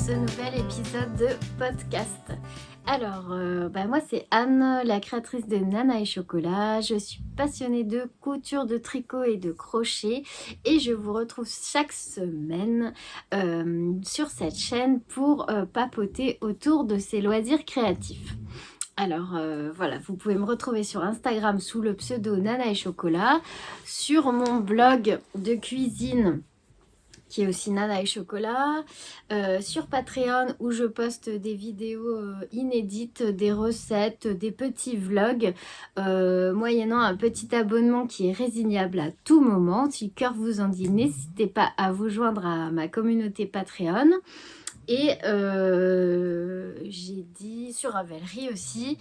ce nouvel épisode de podcast. Alors, moi c'est Anne, la créatrice de Nana et Chocolat. Je suis passionnée de couture, de tricot et de crochet et je vous retrouve chaque semaine sur cette chaîne pour papoter autour de ces loisirs créatifs. Alors voilà, vous pouvez me retrouver sur Instagram sous le pseudo Nana et Chocolat, sur mon blog de cuisine qui est aussi Nana et Chocolat, sur Patreon où je poste des vidéos inédites, des recettes, des petits vlogs, moyennant un petit abonnement qui est résignable à tout moment. Si le cœur vous en dit, n'hésitez pas à vous joindre à ma communauté Patreon. Et j'ai dit sur Ravelry aussi,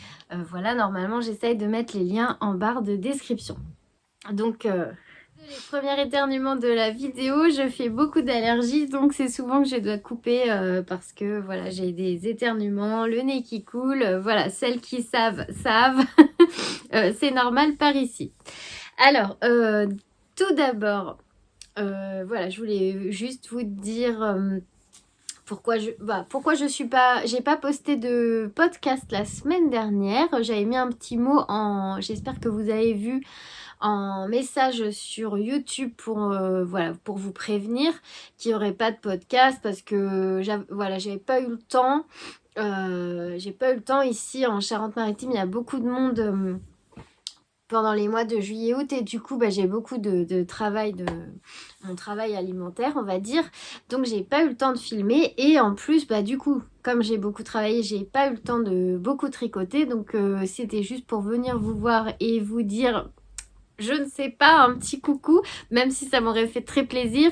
voilà, normalement j'essaye de mettre les liens en barre de description. Donc, les premiers éternuements de la vidéo, je fais beaucoup d'allergies, donc c'est souvent que je dois couper parce que voilà, j'ai des éternuements, le nez qui coule, voilà, celles qui savent. C'est normal par ici. Alors, tout d'abord, voilà, je voulais juste vous dire... Pourquoi je suis pas, j'ai pas posté de podcast la semaine dernière. J'avais mis un petit mot j'espère que vous avez vu en message sur YouTube pour pour vous prévenir qu'il n'y aurait pas de podcast parce que j'avais pas eu le temps. J'ai pas eu le temps ici en Charente-Maritime. Il y a beaucoup de monde. Pendant les mois de juillet-août et du coup j'ai beaucoup de travail, de mon travail alimentaire on va dire, donc j'ai pas eu le temps de filmer et en plus du coup comme j'ai beaucoup travaillé j'ai pas eu le temps de beaucoup tricoter, donc c'était juste pour venir vous voir et vous dire je ne sais pas, un petit coucou, même si ça m'aurait fait très plaisir.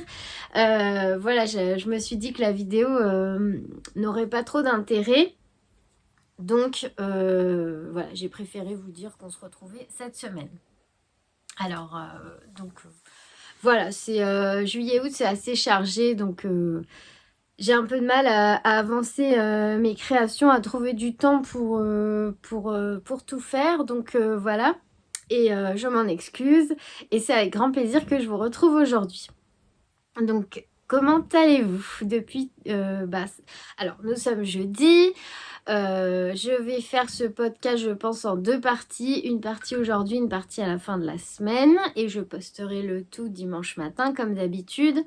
Voilà, je me suis dit que la vidéo n'aurait pas trop d'intérêt. Donc, voilà, j'ai préféré vous dire qu'on se retrouvait cette semaine. Alors, voilà, c'est juillet-août, c'est assez chargé, donc j'ai un peu de mal à avancer mes créations, à trouver du temps pour tout faire. Donc, voilà, et je m'en excuse, et c'est avec grand plaisir que je vous retrouve aujourd'hui. Donc, comment allez-vous depuis alors, nous sommes jeudi. Je vais faire ce podcast, je pense, en deux parties. Une partie aujourd'hui, une partie à la fin de la semaine. Et je posterai le tout dimanche matin, comme d'habitude.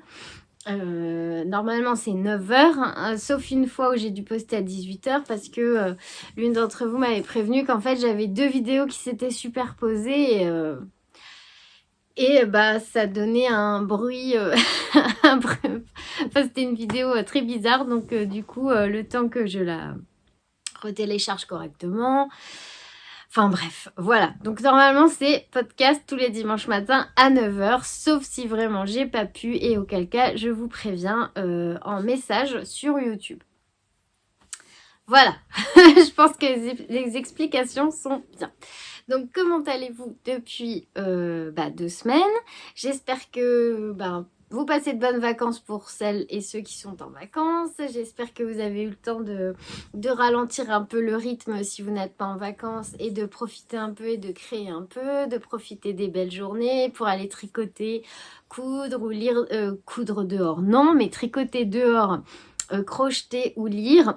Normalement, c'est 9h, hein, sauf une fois où j'ai dû poster à 18h parce que l'une d'entre vous m'avait prévenu qu'en fait, j'avais deux vidéos qui s'étaient superposées et ça donnait un bruit, enfin, c'était une vidéo très bizarre. Donc, du coup, le temps que je la retélécharge correctement. Enfin bref, voilà. Donc normalement c'est podcast tous les dimanches matins à 9h, sauf si vraiment j'ai pas pu et auquel cas je vous préviens en message sur YouTube. Voilà, je pense que les explications sont bien. Donc comment allez-vous depuis 2 semaines? J'espère que... vous passez de bonnes vacances pour celles et ceux qui sont en vacances. J'espère que vous avez eu le temps de ralentir un peu le rythme si vous n'êtes pas en vacances et de profiter un peu et de créer un peu, de profiter des belles journées pour aller tricoter, coudre ou lire, coudre dehors non, mais tricoter dehors, crocheter ou lire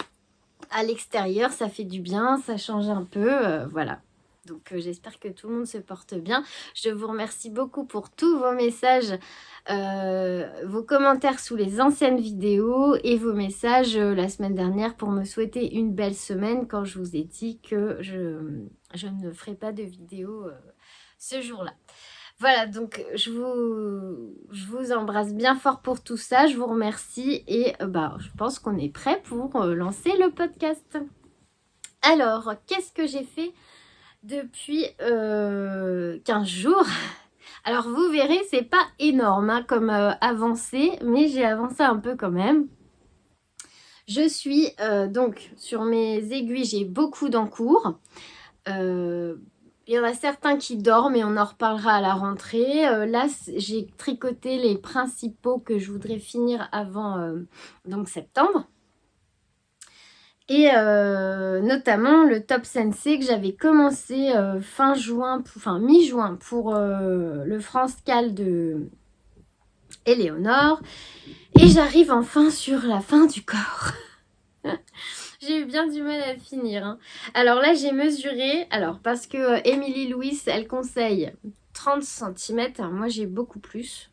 à l'extérieur, ça fait du bien, ça change un peu, voilà. Donc j'espère que tout le monde se porte bien. Je vous remercie beaucoup pour tous vos messages, vos commentaires sous les anciennes vidéos et vos messages la semaine dernière pour me souhaiter une belle semaine quand je vous ai dit que je ne ferai pas de vidéo ce jour-là. Voilà, donc je vous embrasse bien fort pour tout ça. Je vous remercie et je pense qu'on est prêt pour lancer le podcast. Alors, qu'est-ce que j'ai fait depuis 15 jours? Alors vous verrez, c'est pas énorme comme avancée, mais j'ai avancé un peu quand même. Je suis donc sur mes aiguilles, j'ai beaucoup d'encours. Il y en a certains qui dorment et on en reparlera à la rentrée. Là, j'ai tricoté les principaux que je voudrais finir avant donc septembre. Et notamment le Top Sensei que j'avais commencé fin juin, mi-juin pour le France Cal de Éléonore. Et j'arrive enfin sur la fin du corps. J'ai eu bien du mal à le finir. Hein. Alors là, j'ai mesuré. Alors, parce que Émilie Louis, elle conseille 30 centimètres. Alors, moi, j'ai beaucoup plus.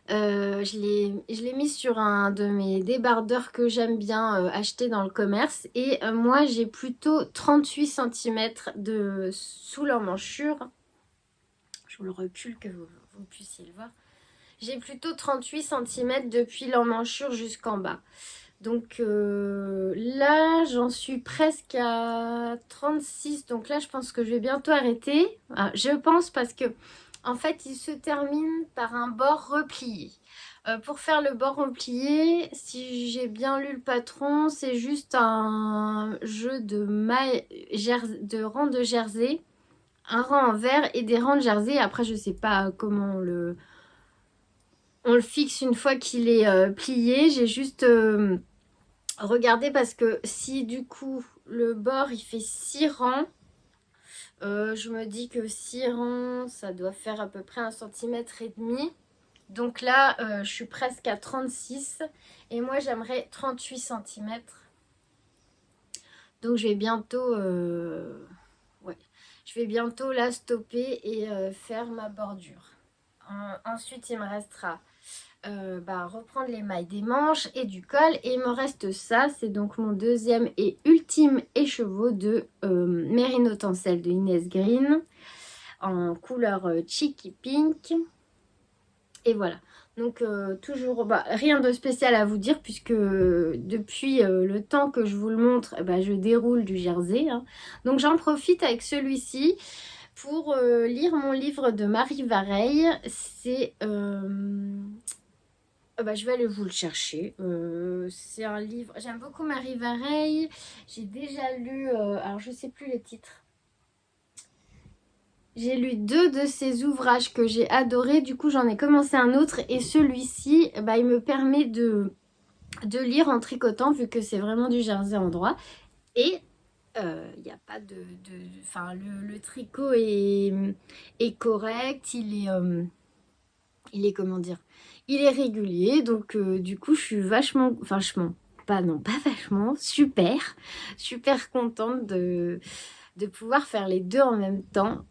Je l'ai mis sur un de mes débardeurs que j'aime bien acheter dans le commerce. Et moi, j'ai plutôt 38 centimètres de sous l'emmanchure. Je vous le recule que vous puissiez le voir. J'ai plutôt 38 centimètres depuis l'emmanchure jusqu'en bas. Donc là, j'en suis presque à 36. Donc là, je pense que je vais bientôt arrêter. Ah, je pense parce que, en fait, il se termine par un bord replié. Pour faire le bord replié, si j'ai bien lu le patron, c'est juste un jeu de rangs de jersey. Un rang en vert et des rangs de jersey. Après, je sais pas comment on le fixe une fois qu'il est plié. J'ai juste... regardez parce que si du coup le bord il fait 6 rangs, je me dis que 6 rangs ça doit faire à peu près 1,5 cm. Donc là je suis presque à 36 et moi j'aimerais 38 cm. Donc je vais bientôt je vais bientôt la stopper et faire ma bordure. Ensuite il me restera reprendre les mailles des manches et du col et il me reste ça, c'est donc mon deuxième et ultime écheveau de Merino Tencel de Inès Green en couleur Cheeky Pink et voilà. Donc toujours rien de spécial à vous dire puisque depuis le temps que je vous le montre, je déroule du jersey. Hein. Donc j'en profite avec celui-ci pour lire mon livre de Marie Vareille. C'est... je vais aller vous le chercher. C'est un livre... J'aime beaucoup Marie Vareille. J'ai déjà lu... alors, je ne sais plus les titres. J'ai lu 2 de ses ouvrages que j'ai adorés. Du coup, j'en ai commencé un autre. Et celui-ci, il me permet de lire en tricotant, vu que c'est vraiment du jersey en droit. Et il n'y a pas de... Enfin, le tricot est correct. Il est comment dire, il est régulier, donc du coup je suis super contente de pouvoir faire les deux en même temps.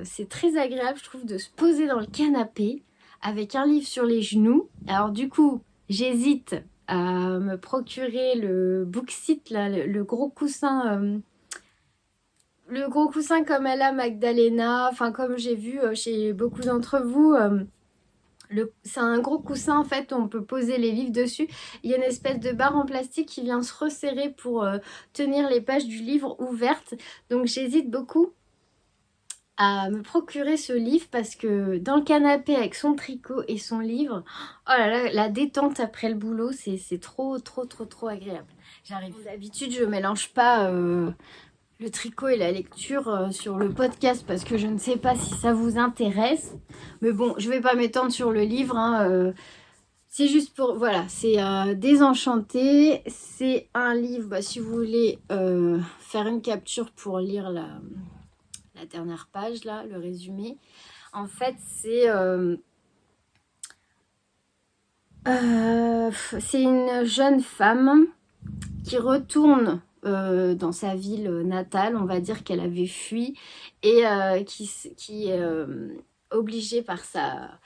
C'est très agréable je trouve de se poser dans le canapé avec un livre sur les genoux. Alors du coup j'hésite à me procurer le Booksite là, le gros coussin comme elle a Magdalena, enfin comme j'ai vu chez beaucoup d'entre vous. C'est un gros coussin en fait où on peut poser les livres dessus. Il y a une espèce de barre en plastique qui vient se resserrer pour tenir les pages du livre ouvertes. Donc j'hésite beaucoup à me procurer ce livre parce que dans le canapé avec son tricot et son livre, oh là là, la détente après le boulot, c'est trop agréable. J'arrive. D'habitude, je mélange pas le tricot et la lecture sur le podcast parce que je ne sais pas si ça vous intéresse. Mais bon, je vais pas m'étendre sur le livre. Hein, c'est juste pour... Voilà, c'est Désenchanté. C'est un livre, si vous voulez faire une capture pour lire la dernière page, là, le résumé. En fait, c'est une jeune femme qui retourne dans sa ville natale, on va dire qu'elle avait fui, et qui est obligée par sa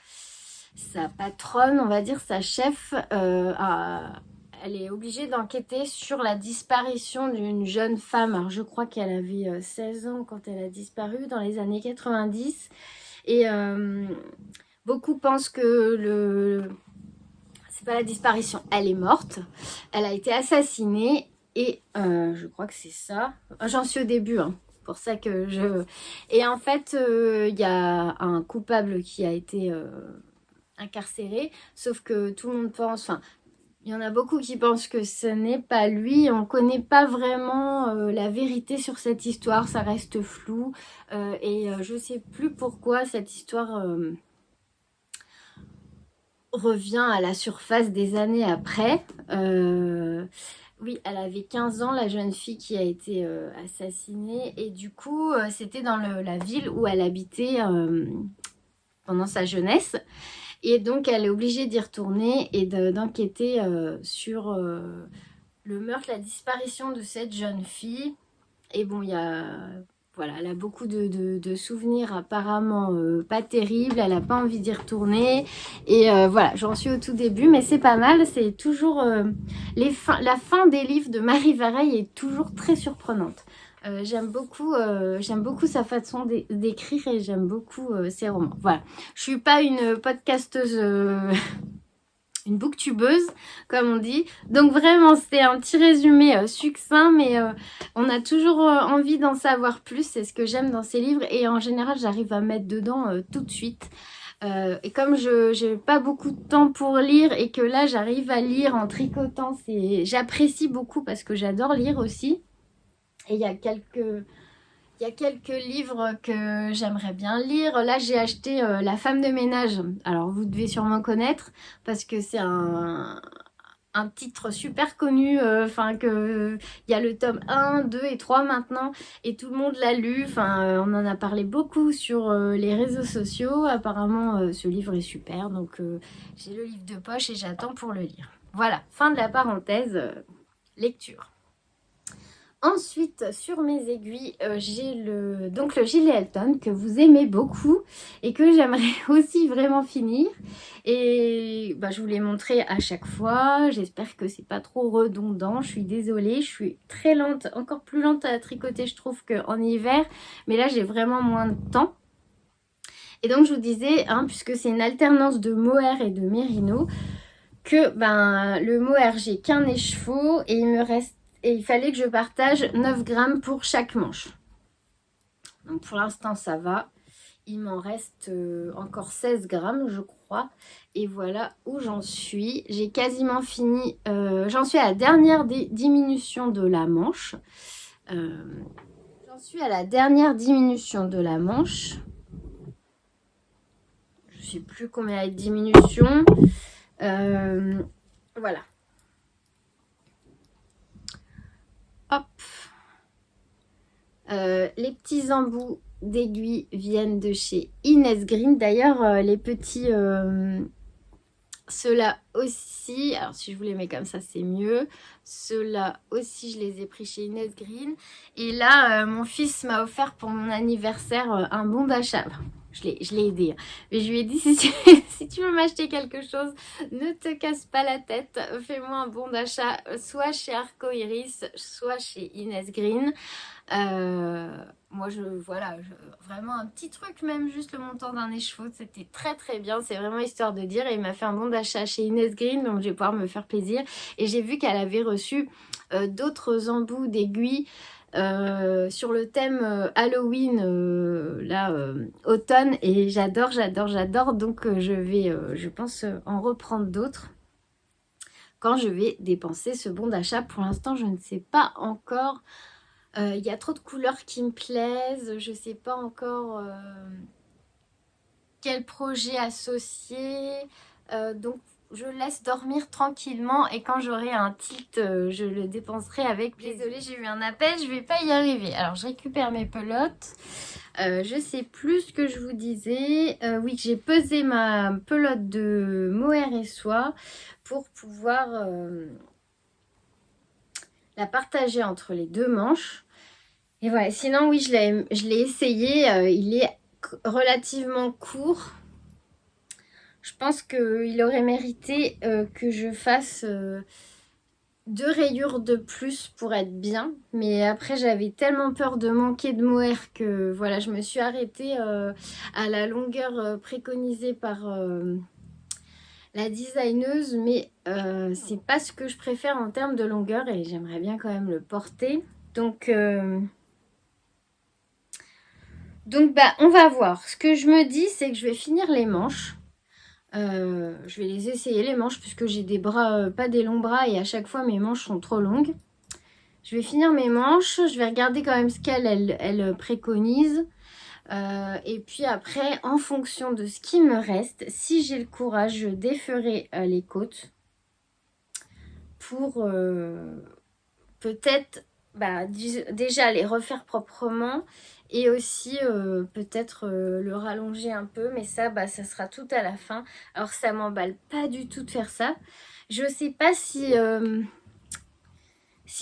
patronne, on va dire sa chef, elle est obligée d'enquêter sur la disparition d'une jeune femme. Alors je crois qu'elle avait 16 ans quand elle a disparu dans les années 90. Et beaucoup pensent que c'est pas la disparition, elle est morte. Elle a été assassinée. Et je crois que c'est ça. J'en suis au début, hein. Pour ça que je... Et en fait, il y a un coupable qui a été incarcéré. Sauf que tout le monde pense... Enfin, il y en a beaucoup qui pensent que ce n'est pas lui. On ne connaît pas vraiment la vérité sur cette histoire. Ça reste flou. Et je ne sais plus pourquoi cette histoire... revient à la surface des années après. Oui, elle avait 15 ans, la jeune fille qui a été assassinée. Et du coup, c'était dans la ville où elle habitait pendant sa jeunesse. Et donc, elle est obligée d'y retourner et d'enquêter sur le meurtre, la disparition de cette jeune fille. Et bon, il y a... Voilà, elle a beaucoup de souvenirs apparemment pas terribles, elle n'a pas envie d'y retourner. Et voilà, j'en suis au tout début, mais c'est pas mal. C'est toujours... la fin des livres de Marie Vareille est toujours très surprenante. J'aime beaucoup sa façon d'écrire et j'aime beaucoup ses romans. Voilà, je suis pas une podcasteuse... une booktubeuse, comme on dit. Donc vraiment, c'était un petit résumé succinct, mais on a toujours envie d'en savoir plus. C'est ce que j'aime dans ces livres. Et en général, j'arrive à mettre dedans tout de suite. Et comme je n'ai pas beaucoup de temps pour lire et que là, j'arrive à lire en tricotant, j'apprécie beaucoup parce que j'adore lire aussi. Et il y a quelques livres que j'aimerais bien lire. Là, j'ai acheté La femme de ménage. Alors, vous devez sûrement connaître parce que c'est un titre super connu. Enfin, il y a le tome 1, 2 et 3 maintenant. Et tout le monde l'a lu. Enfin, on en a parlé beaucoup sur les réseaux sociaux. Apparemment, ce livre est super. Donc, j'ai le livre de poche et j'attends pour le lire. Voilà, fin de la parenthèse. Lecture. Ensuite, sur mes aiguilles, j'ai le gilet Elton que vous aimez beaucoup et que j'aimerais aussi vraiment finir. Et je vous l'ai montré à chaque fois. J'espère que c'est pas trop redondant. Je suis désolée, je suis très lente, encore plus lente à tricoter, je trouve, qu'en hiver. Mais là, j'ai vraiment moins de temps. Et donc, je vous disais, puisque c'est une alternance de mohair et de mérino, que le mohair, j'ai qu'un écheveau et il fallait que je partage 9 grammes pour chaque manche. Donc pour l'instant ça va. Il m'en reste encore 16 grammes je crois. Et voilà où j'en suis. J'ai quasiment fini. J'en suis à la dernière diminution de la manche. Je sais plus combien il y a de diminution. Voilà. Hop. Les petits embouts d'aiguilles viennent de chez Inès Green. D'ailleurs, les petits, ceux-là aussi, alors si je vous les mets comme ça, c'est mieux. Ceux-là aussi, je les ai pris chez Inès Green. Et là, mon fils m'a offert pour mon anniversaire un bon d'achat. Je l'ai aidé. Mais je lui ai dit, si tu veux m'acheter quelque chose, ne te casse pas la tête. Fais-moi un bon d'achat, soit chez Arco Iris, soit chez Inès Green. Moi, vraiment un petit truc, même juste le montant d'un écheveau, c'était très très bien. C'est vraiment histoire de dire. Et il m'a fait un bon d'achat chez Inès Green, donc je vais pouvoir me faire plaisir. Et j'ai vu qu'elle avait reçu d'autres embouts d'aiguilles. Sur le thème Halloween, automne, et j'adore, donc je pense en reprendre d'autres quand je vais dépenser ce bon d'achat. Pour l'instant, je ne sais pas encore, il y a trop de couleurs qui me plaisent, je ne sais pas encore quel projet associer, donc je laisse dormir tranquillement et quand j'aurai un tilt, je le dépenserai avec plaisir. Désolée, j'ai eu un appel, je vais pas y arriver. Alors, je récupère mes pelotes. Je sais plus ce que je vous disais. Oui, j'ai pesé ma pelote de mohair et soie pour pouvoir la partager entre les deux manches. Et voilà, sinon, oui, je l'ai essayé. Il est relativement court. Je pense qu'il aurait mérité que je fasse 2 rayures de plus pour être bien. Mais après, j'avais tellement peur de manquer de mohair que voilà, je me suis arrêtée à la longueur préconisée par la designeuse. Mais c'est pas ce que je préfère en termes de longueur et j'aimerais bien quand même le porter. Donc, on va voir. Ce que je me dis, c'est que je vais finir les manches. Je vais les essayer les manches puisque j'ai des bras, pas des longs bras et à chaque fois mes manches sont trop longues. Je vais finir mes manches, je vais regarder quand même ce qu'elle préconise. Et puis après, en fonction de ce qui me reste, si j'ai le courage, je déferai les côtes pour peut-être déjà les refaire proprement et aussi peut-être le rallonger un peu, mais ça sera tout à la fin. Alors ça m'emballe pas du tout de faire ça. Je sais pas si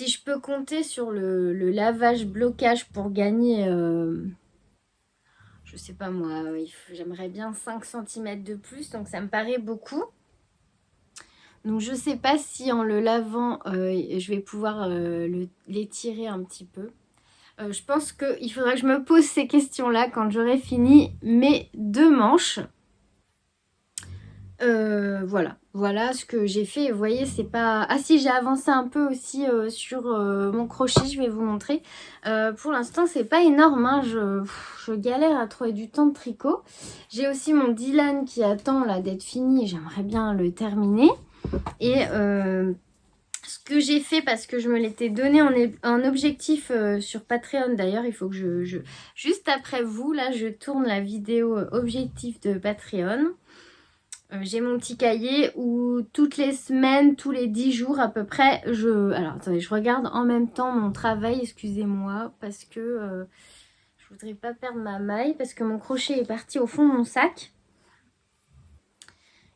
si je peux compter sur le lavage blocage pour gagner, je sais pas moi, j'aimerais bien 5 cm de plus, donc ça me paraît beaucoup. Donc je sais pas si en le lavant, je vais pouvoir l'étirer un petit peu. Je pense qu'il faudra que je me pose ces questions-là quand j'aurai fini mes 2 manches. Voilà ce que j'ai fait. Vous voyez, c'est pas... Ah si, j'ai avancé un peu aussi sur mon crochet, je vais vous montrer. Pour l'instant, c'est pas énorme, hein. Je galère à trouver du temps de tricot. J'ai aussi mon Dylan qui attend là d'être fini. J'aimerais bien le terminer. Et ce que j'ai fait, parce que je me l'étais donné en objectif sur Patreon, d'ailleurs, il faut que juste après vous, là, je tourne la vidéo objectif de Patreon. J'ai mon petit cahier où toutes les semaines, tous les 10 jours à peu près, Alors, attendez, je regarde en même temps mon travail, excusez-moi, parce que je voudrais pas perdre ma maille, parce que mon crochet est parti au fond de mon sac.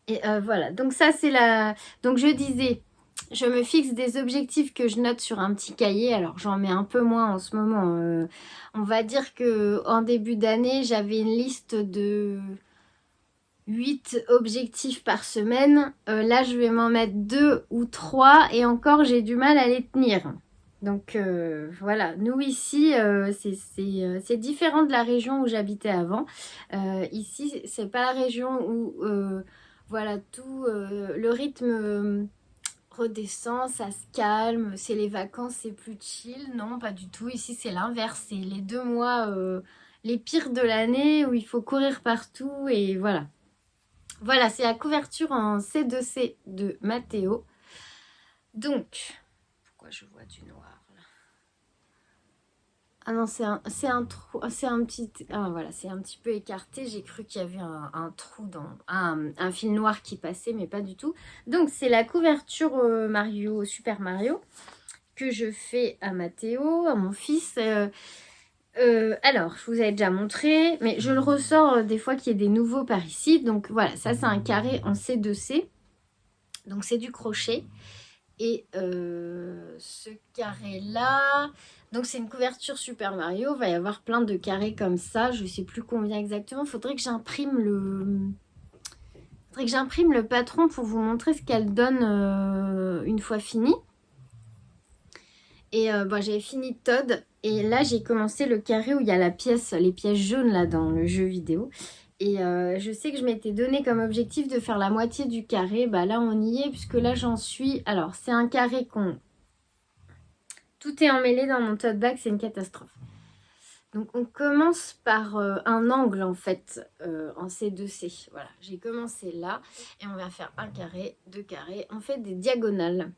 Et voilà, donc ça c'est la... Donc je disais, je me fixe des objectifs que je note sur un petit cahier. Alors j'en mets un peu moins en ce moment. On va dire qu'en début d'année, j'avais une liste de 8 objectifs par semaine. Là, je vais m'en mettre 2 ou 3 et encore, j'ai du mal à les tenir. Donc voilà, nous ici, c'est différent de la région où j'habitais avant. Ici, c'est pas la région où voilà, tout le rythme redescend, ça se calme, c'est les vacances, c'est plus chill. Non, pas du tout. Ici, c'est l'inverse. C'est les 2 mois les pires de l'année où il faut courir partout et voilà. Voilà, c'est la couverture en C2C de Mathéo. Donc, pourquoi je vois du noir là? Ah non, c'est un trou, c'est un petit, ah voilà, c'est un petit peu écarté. J'ai cru qu'il y avait un trou dans un fil noir qui passait, mais pas du tout. Donc, c'est la couverture Mario, Super Mario, que je fais à Mathéo, à mon fils. Alors, je vous avais déjà montré, mais je le ressors des fois qu'il y ait des nouveaux par ici. Donc voilà, ça c'est un carré en C2C. Donc c'est du crochet. Et ce carré-là, donc c'est une couverture Super Mario. Il va y avoir plein de carrés comme ça. Je ne sais plus combien exactement. Faudrait que j'imprime le patron pour vous montrer ce qu'elle donne une fois fini. Et bon, j'avais fini Todd. Et là, j'ai commencé le carré où il y a les pièces jaunes là dans le jeu vidéo. Et je sais que je m'étais donné comme objectif de faire la moitié du carré. Bah là, on y est puisque là, j'en suis... Alors, c'est un carré Tout est emmêlé dans mon tote bag, c'est une catastrophe. Donc, on commence par un angle en fait en C2C. Voilà, j'ai commencé là et on va faire un carré, 2 carrés. On fait des diagonales.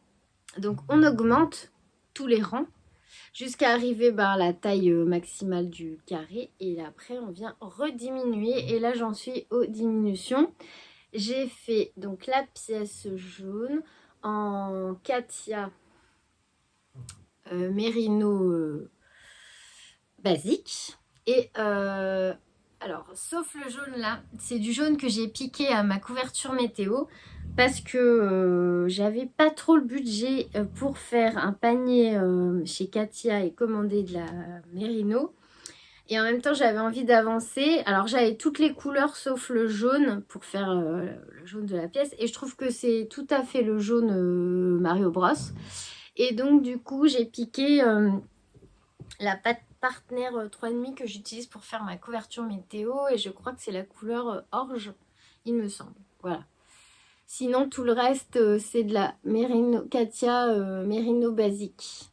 Donc, on augmente tous les rangs jusqu'à arriver à la taille maximale du carré. Et après, on vient rediminuer. Et là, j'en suis aux diminutions. J'ai fait donc la pièce jaune en Katia Mérino basique. Et alors, sauf le jaune là, c'est du jaune que j'ai piqué à ma couverture météo parce que j'avais pas trop le budget pour faire un panier chez Katia et commander de la Mérino. Et en même temps, j'avais envie d'avancer. Alors, j'avais toutes les couleurs sauf le jaune pour faire le jaune de la pièce. Et je trouve que c'est tout à fait le jaune Mario Bros. Et donc, du coup, j'ai piqué la Partner 3,5 que j'utilise pour faire ma couverture météo. Et je crois que c'est la couleur orge, il me semble. Voilà. Sinon, tout le reste, c'est de la Katia Mérino basique.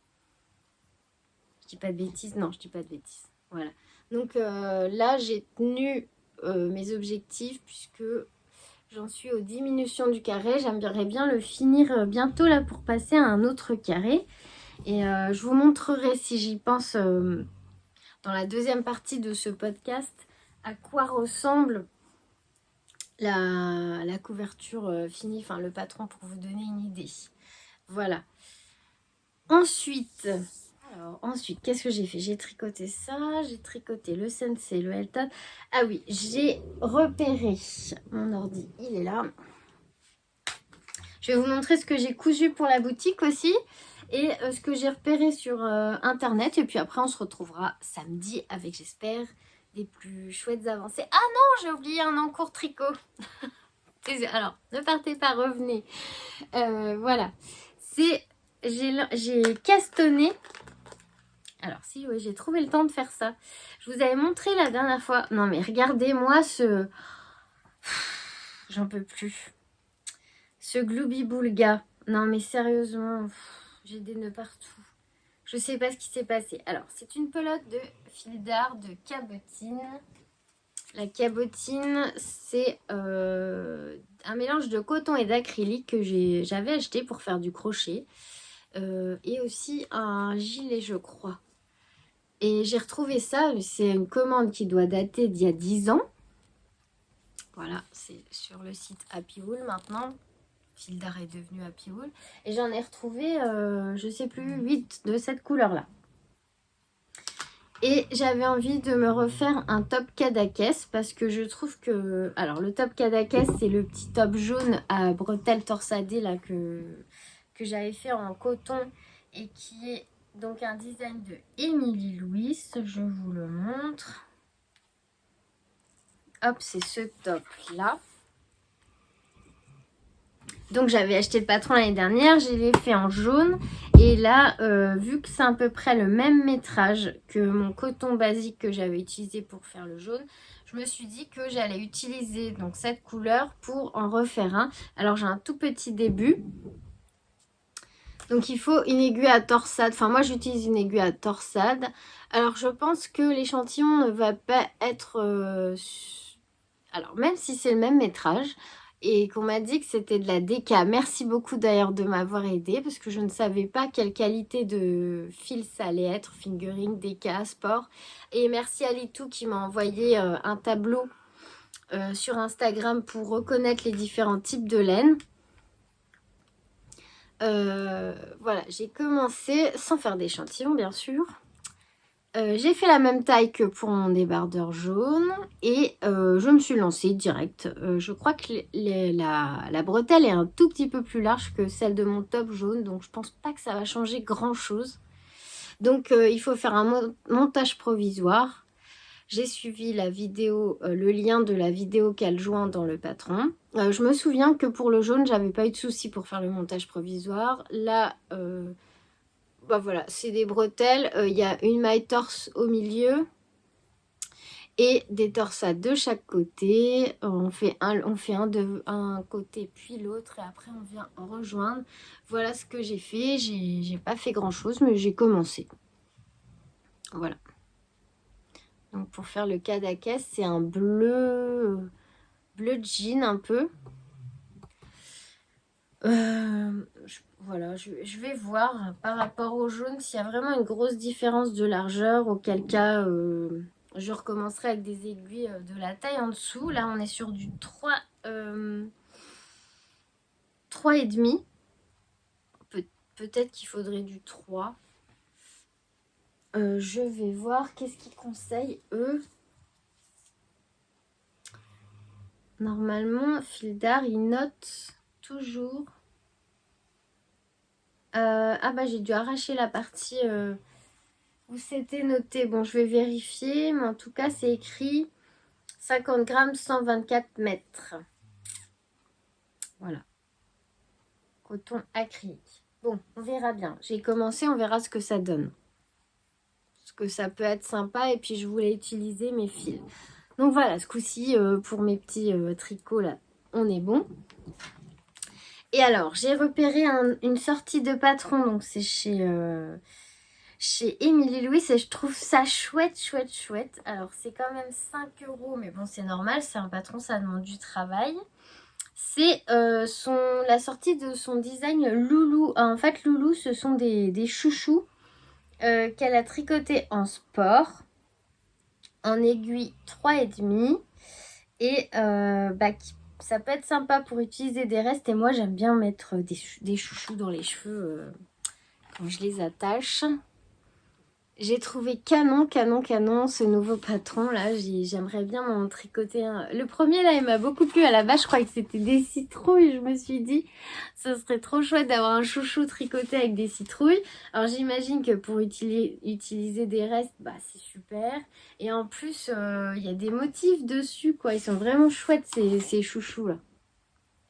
Je dis pas de bêtises? Non, je dis pas de bêtises. Voilà. Donc là, j'ai tenu mes objectifs puisque j'en suis aux diminutions du carré. J'aimerais bien le finir bientôt là pour passer à un autre carré. Et je vous montrerai si j'y pense dans la deuxième partie de ce podcast à quoi ressemble la couverture finie, enfin le patron pour vous donner une idée. Voilà. Ensuite, qu'est-ce que j'ai fait? J'ai tricoté ça, j'ai tricoté le Sensei, le Elton. Ah oui, j'ai repéré mon ordi, il est là. Je vais vous montrer ce que j'ai cousu pour la boutique aussi. Et ce que j'ai repéré sur internet. Et puis après on se retrouvera samedi avec, j'espère, des plus chouettes avancées. Ah non, j'ai oublié un encours tricot. Alors, ne partez pas, revenez. Voilà. J'ai castonné. Alors si, oui, j'ai trouvé le temps de faire ça. Je vous avais montré la dernière fois. Non mais regardez-moi ce... J'en peux plus. Ce Glooby-Boulga. Non mais sérieusement, j'ai des nœuds partout. Je sais pas ce qui s'est passé. Alors, c'est une pelote de fil d'art de cabotine. La cabotine, c'est un mélange de coton et d'acrylique que j'avais acheté pour faire du crochet. Et aussi un gilet, je crois. Et j'ai retrouvé ça, c'est une commande qui doit dater d'il y a 10 ans. Voilà, c'est sur le site Happy Wool maintenant. Fil d'art est devenu Happy Wool. Et j'en ai retrouvé, je sais plus, 8 de cette couleur-là. Et j'avais envie de me refaire un top Cadaqués parce que je trouve que... Alors, le top Cadaqués, c'est le petit top jaune à bretelles torsadées là, que j'avais fait en coton et qui est donc un design de Émilie Louis. Je vous le montre. Hop, c'est ce top-là. Donc j'avais acheté le patron l'année dernière, je l'ai fait en jaune. Et là, vu que c'est à peu près le même métrage que mon coton basique que j'avais utilisé pour faire le jaune, je me suis dit que j'allais utiliser donc cette couleur pour en refaire un. Alors j'ai un tout petit début. Donc il faut une aiguille à torsade. Enfin moi j'utilise une aiguille à torsade. Alors je pense que l'échantillon ne va pas être... Alors même si c'est le même métrage et qu'on m'a dit que c'était de la DK. Merci beaucoup d'ailleurs de m'avoir aidé parce que je ne savais pas quelle qualité de fil ça allait être. Fingering, DK, sport. Et merci à Litou qui m'a envoyé un tableau sur Instagram pour reconnaître les différents types de laine. Voilà, j'ai commencé sans faire d'échantillon bien sûr. J'ai fait la même taille que pour mon débardeur jaune et je me suis lancée direct. Je crois que la bretelle est un tout petit peu plus large que celle de mon top jaune, donc je pense pas que ça va changer grand chose. Donc il faut faire un montage provisoire. J'ai suivi la vidéo, le lien de la vidéo qu'elle joint dans le patron. Je me souviens que pour le jaune, j'avais pas eu de souci pour faire le montage provisoire. Là, bah voilà, c'est des bretelles. Il y a une maille torse au milieu et des torsades de chaque côté. On fait un de un côté puis l'autre et après on vient en rejoindre. Voilà ce que j'ai fait. J'ai pas fait grand chose, mais j'ai commencé. Voilà. Donc pour faire le Cadaqués, c'est un bleu jean un peu. Voilà, je vais voir par rapport au jaune s'il y a vraiment une grosse différence de largeur, auquel cas je recommencerai avec des aiguilles de la taille en dessous. Là on est sur du 3, 3,5. Peut-être qu'il faudrait du 3. Je vais voir qu'est-ce qu'ils conseillent eux. Normalement, Fil d'Art, il note toujours... ah bah j'ai dû arracher la partie où c'était noté. Bon, je vais vérifier, mais en tout cas, c'est écrit 50 grammes, 124 mètres. Voilà. Coton acrylique. Bon, on verra bien. J'ai commencé, on verra ce que ça donne. Parce que ça peut être sympa. Et puis, je voulais utiliser mes fils. Donc voilà, ce coup-ci, pour mes petits tricots, là, on est bon. Et alors, j'ai repéré une sortie de patron. Donc, c'est chez Émilie Louis et je trouve ça chouette. Alors, c'est quand même 5 €, mais bon, c'est normal. C'est un patron, ça demande du travail. C'est la sortie de son design Loulou. En fait, Loulou, ce sont des chouchous qu'elle a tricoté en sport, en aiguille 3,5. Et ça peut être sympa pour utiliser des restes. Et moi, j'aime bien mettre des chouchous dans les cheveux quand je les attache. J'ai trouvé canon, canon, canon ce nouveau patron là. J'aimerais bien m'en tricoter un. Le premier là, il m'a beaucoup plu. À la base, je croyais que c'était des citrouilles. Je me suis dit, ce serait trop chouette d'avoir un chouchou tricoté avec des citrouilles. Alors j'imagine que pour utiliser des restes, bah c'est super. Et en plus, il y a des motifs dessus quoi. Ils sont vraiment chouettes ces chouchous là.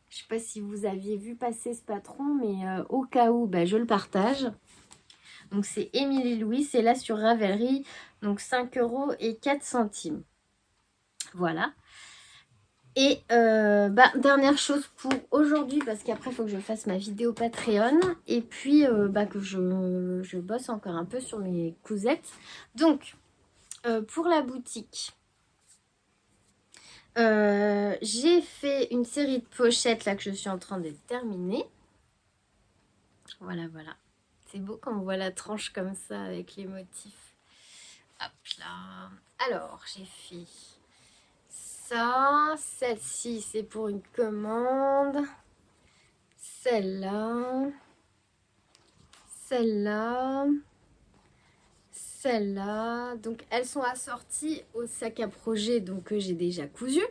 Je sais pas si vous aviez vu passer ce patron, mais au cas où, bah, je le partage. Donc c'est Émilie Louis, c'est là sur Ravelry, donc 5,04 €. Voilà. Et dernière chose pour aujourd'hui, parce qu'après il faut que je fasse ma vidéo Patreon. Et puis que je bosse encore un peu sur mes cousettes. Donc pour la boutique, j'ai fait une série de pochettes là que je suis en train de terminer. Voilà, voilà. C'est beau quand on voit la tranche comme ça avec les motifs. Hop là. Alors, j'ai fait ça. Celle-ci, c'est pour une commande. Celle-là. Celle-là. Celle-là. Donc, elles sont assorties au sac à projet donc, que j'ai déjà cousu.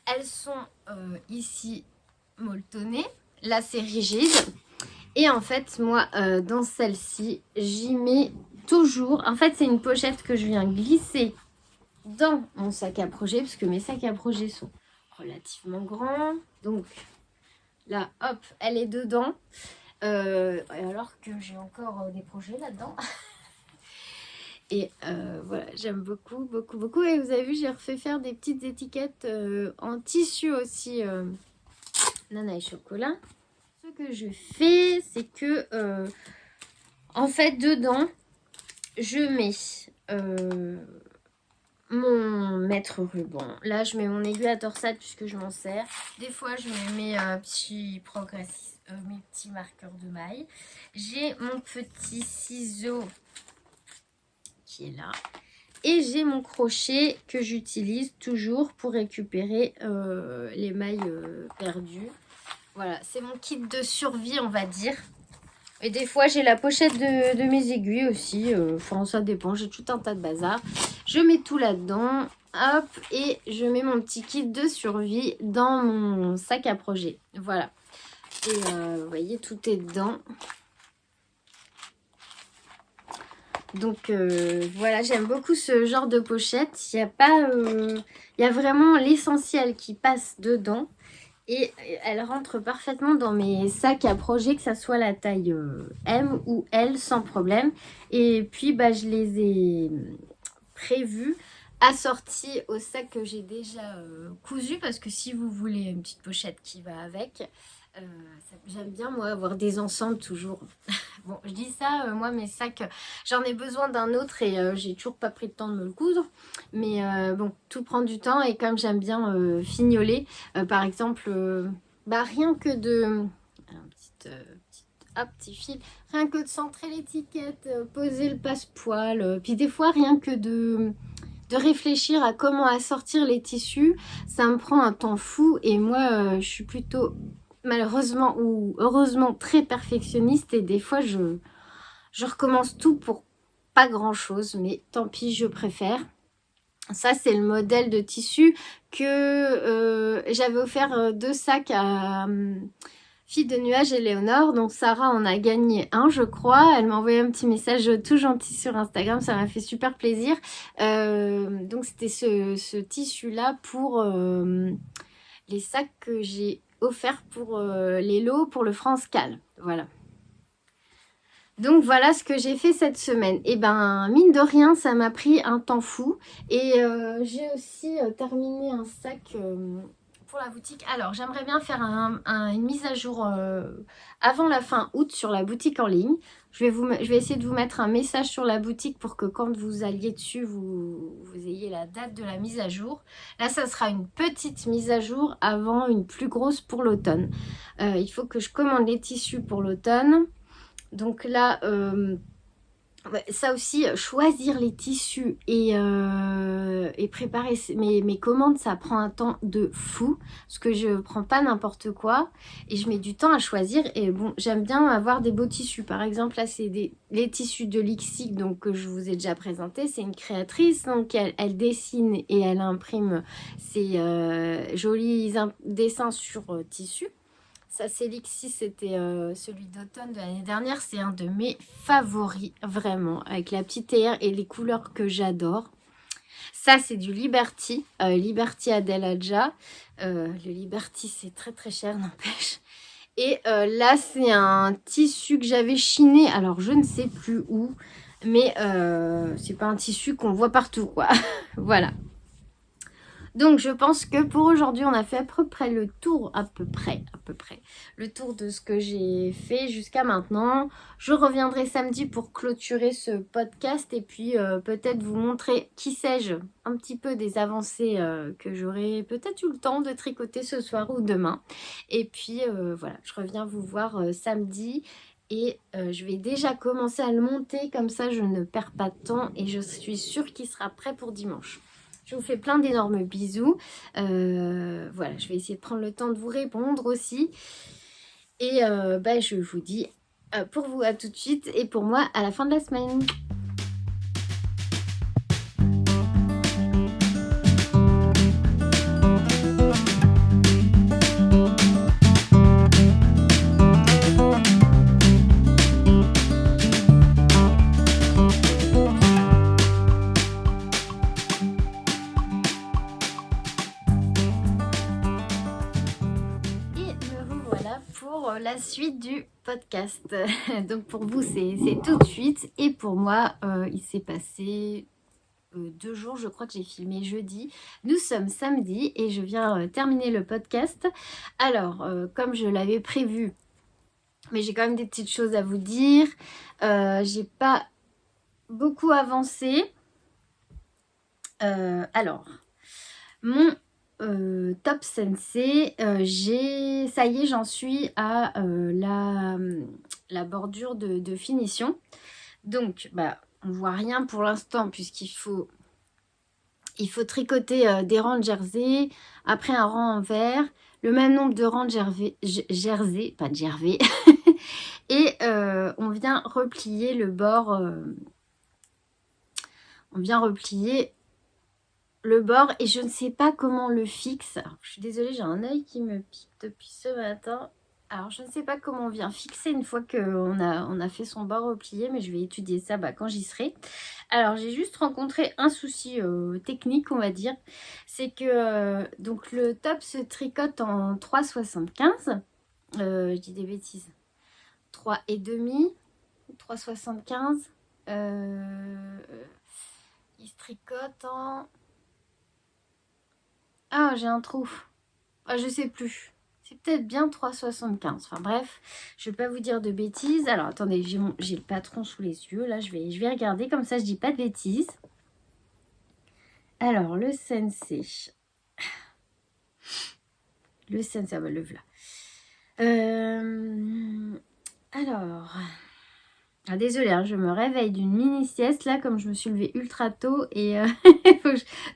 Elles sont ici molletonnées. Là, c'est rigide. Et en fait, moi, dans celle-ci, j'y mets toujours... En fait, c'est une pochette que je viens glisser dans mon sac à projet, parce que mes sacs à projet sont relativement grands. Donc, là, hop, elle est dedans. Alors que j'ai encore des projets là-dedans. Et voilà, j'aime beaucoup, beaucoup, beaucoup. Et vous avez vu, j'ai refait faire des petites étiquettes en tissu aussi. Nana et chocolat. Ce que je fais, c'est que en fait dedans je mets mon mètre ruban. Là je mets mon aiguille à torsade puisque je m'en sers. Des fois je mets mes petits progressistes, mes petits marqueurs de maille. J'ai mon petit ciseau qui est là. Et j'ai mon crochet que j'utilise toujours pour récupérer les mailles perdues. Voilà, c'est mon kit de survie, on va dire. Et des fois, j'ai la pochette de mes aiguilles aussi. Enfin, ça dépend. J'ai tout un tas de bazar. Je mets tout là-dedans. Hop. Et je mets mon petit kit de survie dans mon sac à projet. Voilà. Et vous voyez, tout est dedans. Donc, voilà, j'aime beaucoup ce genre de pochette. Il y a pas... il y a vraiment l'essentiel qui passe dedans. Et elle rentre parfaitement dans mes sacs à projet, que ça soit la taille M ou L, sans problème. Et puis, je les ai prévus, assortis au sac que j'ai déjà cousu. Parce que si vous voulez une petite pochette qui va avec, j'aime bien, moi, avoir des ensembles toujours. Bon, je dis ça, moi, mes sacs, j'en ai besoin d'un autre et j'ai toujours pas pris le temps de me le coudre. Mais bon, tout prend du temps et comme j'aime bien fignoler, par exemple, rien que de... petit fil, rien que de centrer l'étiquette, poser le passepoil, puis des fois, rien que de réfléchir à comment assortir les tissus, ça me prend un temps fou et moi, je suis plutôt... malheureusement ou heureusement très perfectionniste et des fois je recommence tout pour pas grand chose, mais tant pis, je préfère. Ça c'est le modèle de tissu que j'avais offert 2 sacs à Fille de Nuages et Léonore. Donc Sarah en a gagné un, je crois. Elle m'a envoyé un petit message tout gentil sur Instagram, ça m'a fait super plaisir. Donc c'était ce tissu là pour les sacs que j'ai offert pour les lots pour le France Cal. Voilà. Donc voilà ce que j'ai fait cette semaine. Et mine de rien, ça m'a pris un temps fou. Et j'ai aussi terminé un sac pour la boutique. Alors j'aimerais bien faire une mise à jour avant la fin août sur la boutique en ligne. Je vais essayer de vous mettre un message sur la boutique pour que quand vous alliez dessus, vous ayez la date de la mise à jour. Là, ça sera une petite mise à jour avant une plus grosse pour l'automne. Il faut que je commande les tissus pour l'automne. Donc là, Ouais, ça aussi, choisir les tissus et préparer mes commandes, ça prend un temps de fou. Parce que je prends pas n'importe quoi et je mets du temps à choisir. Et bon, j'aime bien avoir des beaux tissus. Par exemple, là, c'est les tissus de Lixi, donc que je vous ai déjà présenté. C'est une créatrice, donc elle dessine et elle imprime ses jolis dessins sur tissu. Ça, c'est Lixi, c'était celui d'automne de l'année dernière. C'est un de mes favoris, vraiment, avec la petite théière et les couleurs que j'adore. Ça, c'est du Liberty, Liberty Adelaja. Le Liberty, c'est très très cher, n'empêche. Et là, c'est un tissu que j'avais chiné, alors je ne sais plus où, mais c'est pas un tissu qu'on voit partout, quoi. Voilà. Donc je pense que pour aujourd'hui on a fait à peu près le tour, à peu près, le tour de ce que j'ai fait jusqu'à maintenant. Je reviendrai samedi pour clôturer ce podcast et puis peut-être vous montrer, qui sais-je, un petit peu des avancées que j'aurai peut-être eu le temps de tricoter ce soir ou demain. Et puis voilà, je reviens vous voir samedi. Et je vais déjà commencer à le monter, comme ça je ne perds pas de temps et je suis sûre qu'il sera prêt pour dimanche. Je vous fais plein d'énormes bisous. Voilà, je vais essayer de prendre le temps de vous répondre aussi. Et je vous dis pour vous à tout de suite et pour moi à la fin de la semaine. La suite du podcast. Donc pour vous c'est tout de suite et pour moi il s'est passé 2 jours, je crois que j'ai filmé jeudi. Nous sommes samedi et je viens terminer le podcast. Alors comme je l'avais prévu, mais j'ai quand même des petites choses à vous dire. J'ai pas beaucoup avancé. Alors mon Top Sensei, ça y est, j'en suis à la bordure de finition. Donc, on voit rien pour l'instant puisqu'il faut tricoter des rangs de jersey, après un rang en vert, le même nombre de rangs de jersey, pas de jersey, et on vient replier le bord, et je ne sais pas comment on le fixe. Alors, je suis désolée, j'ai un œil qui me pique depuis ce matin. Alors, je ne sais pas comment on vient fixer une fois qu'on a fait son bord replié, mais je vais étudier ça quand j'y serai. Alors, j'ai juste rencontré un souci technique, on va dire. C'est que donc le top se tricote en 3,75. Je dis des bêtises. 3,5, 3,75. Il se tricote en... Ah, j'ai un trou. Ah, je sais plus. C'est peut-être bien 3,75. Enfin bref, je vais pas vous dire de bêtises. Alors attendez, j'ai le patron sous les yeux. Là, je vais regarder comme ça, je dis pas de bêtises. Alors, le sensei. Le sensei, le voilà. Alors... Ah, désolée, hein, je me réveille d'une mini-sieste, là, comme je me suis levée ultra tôt, et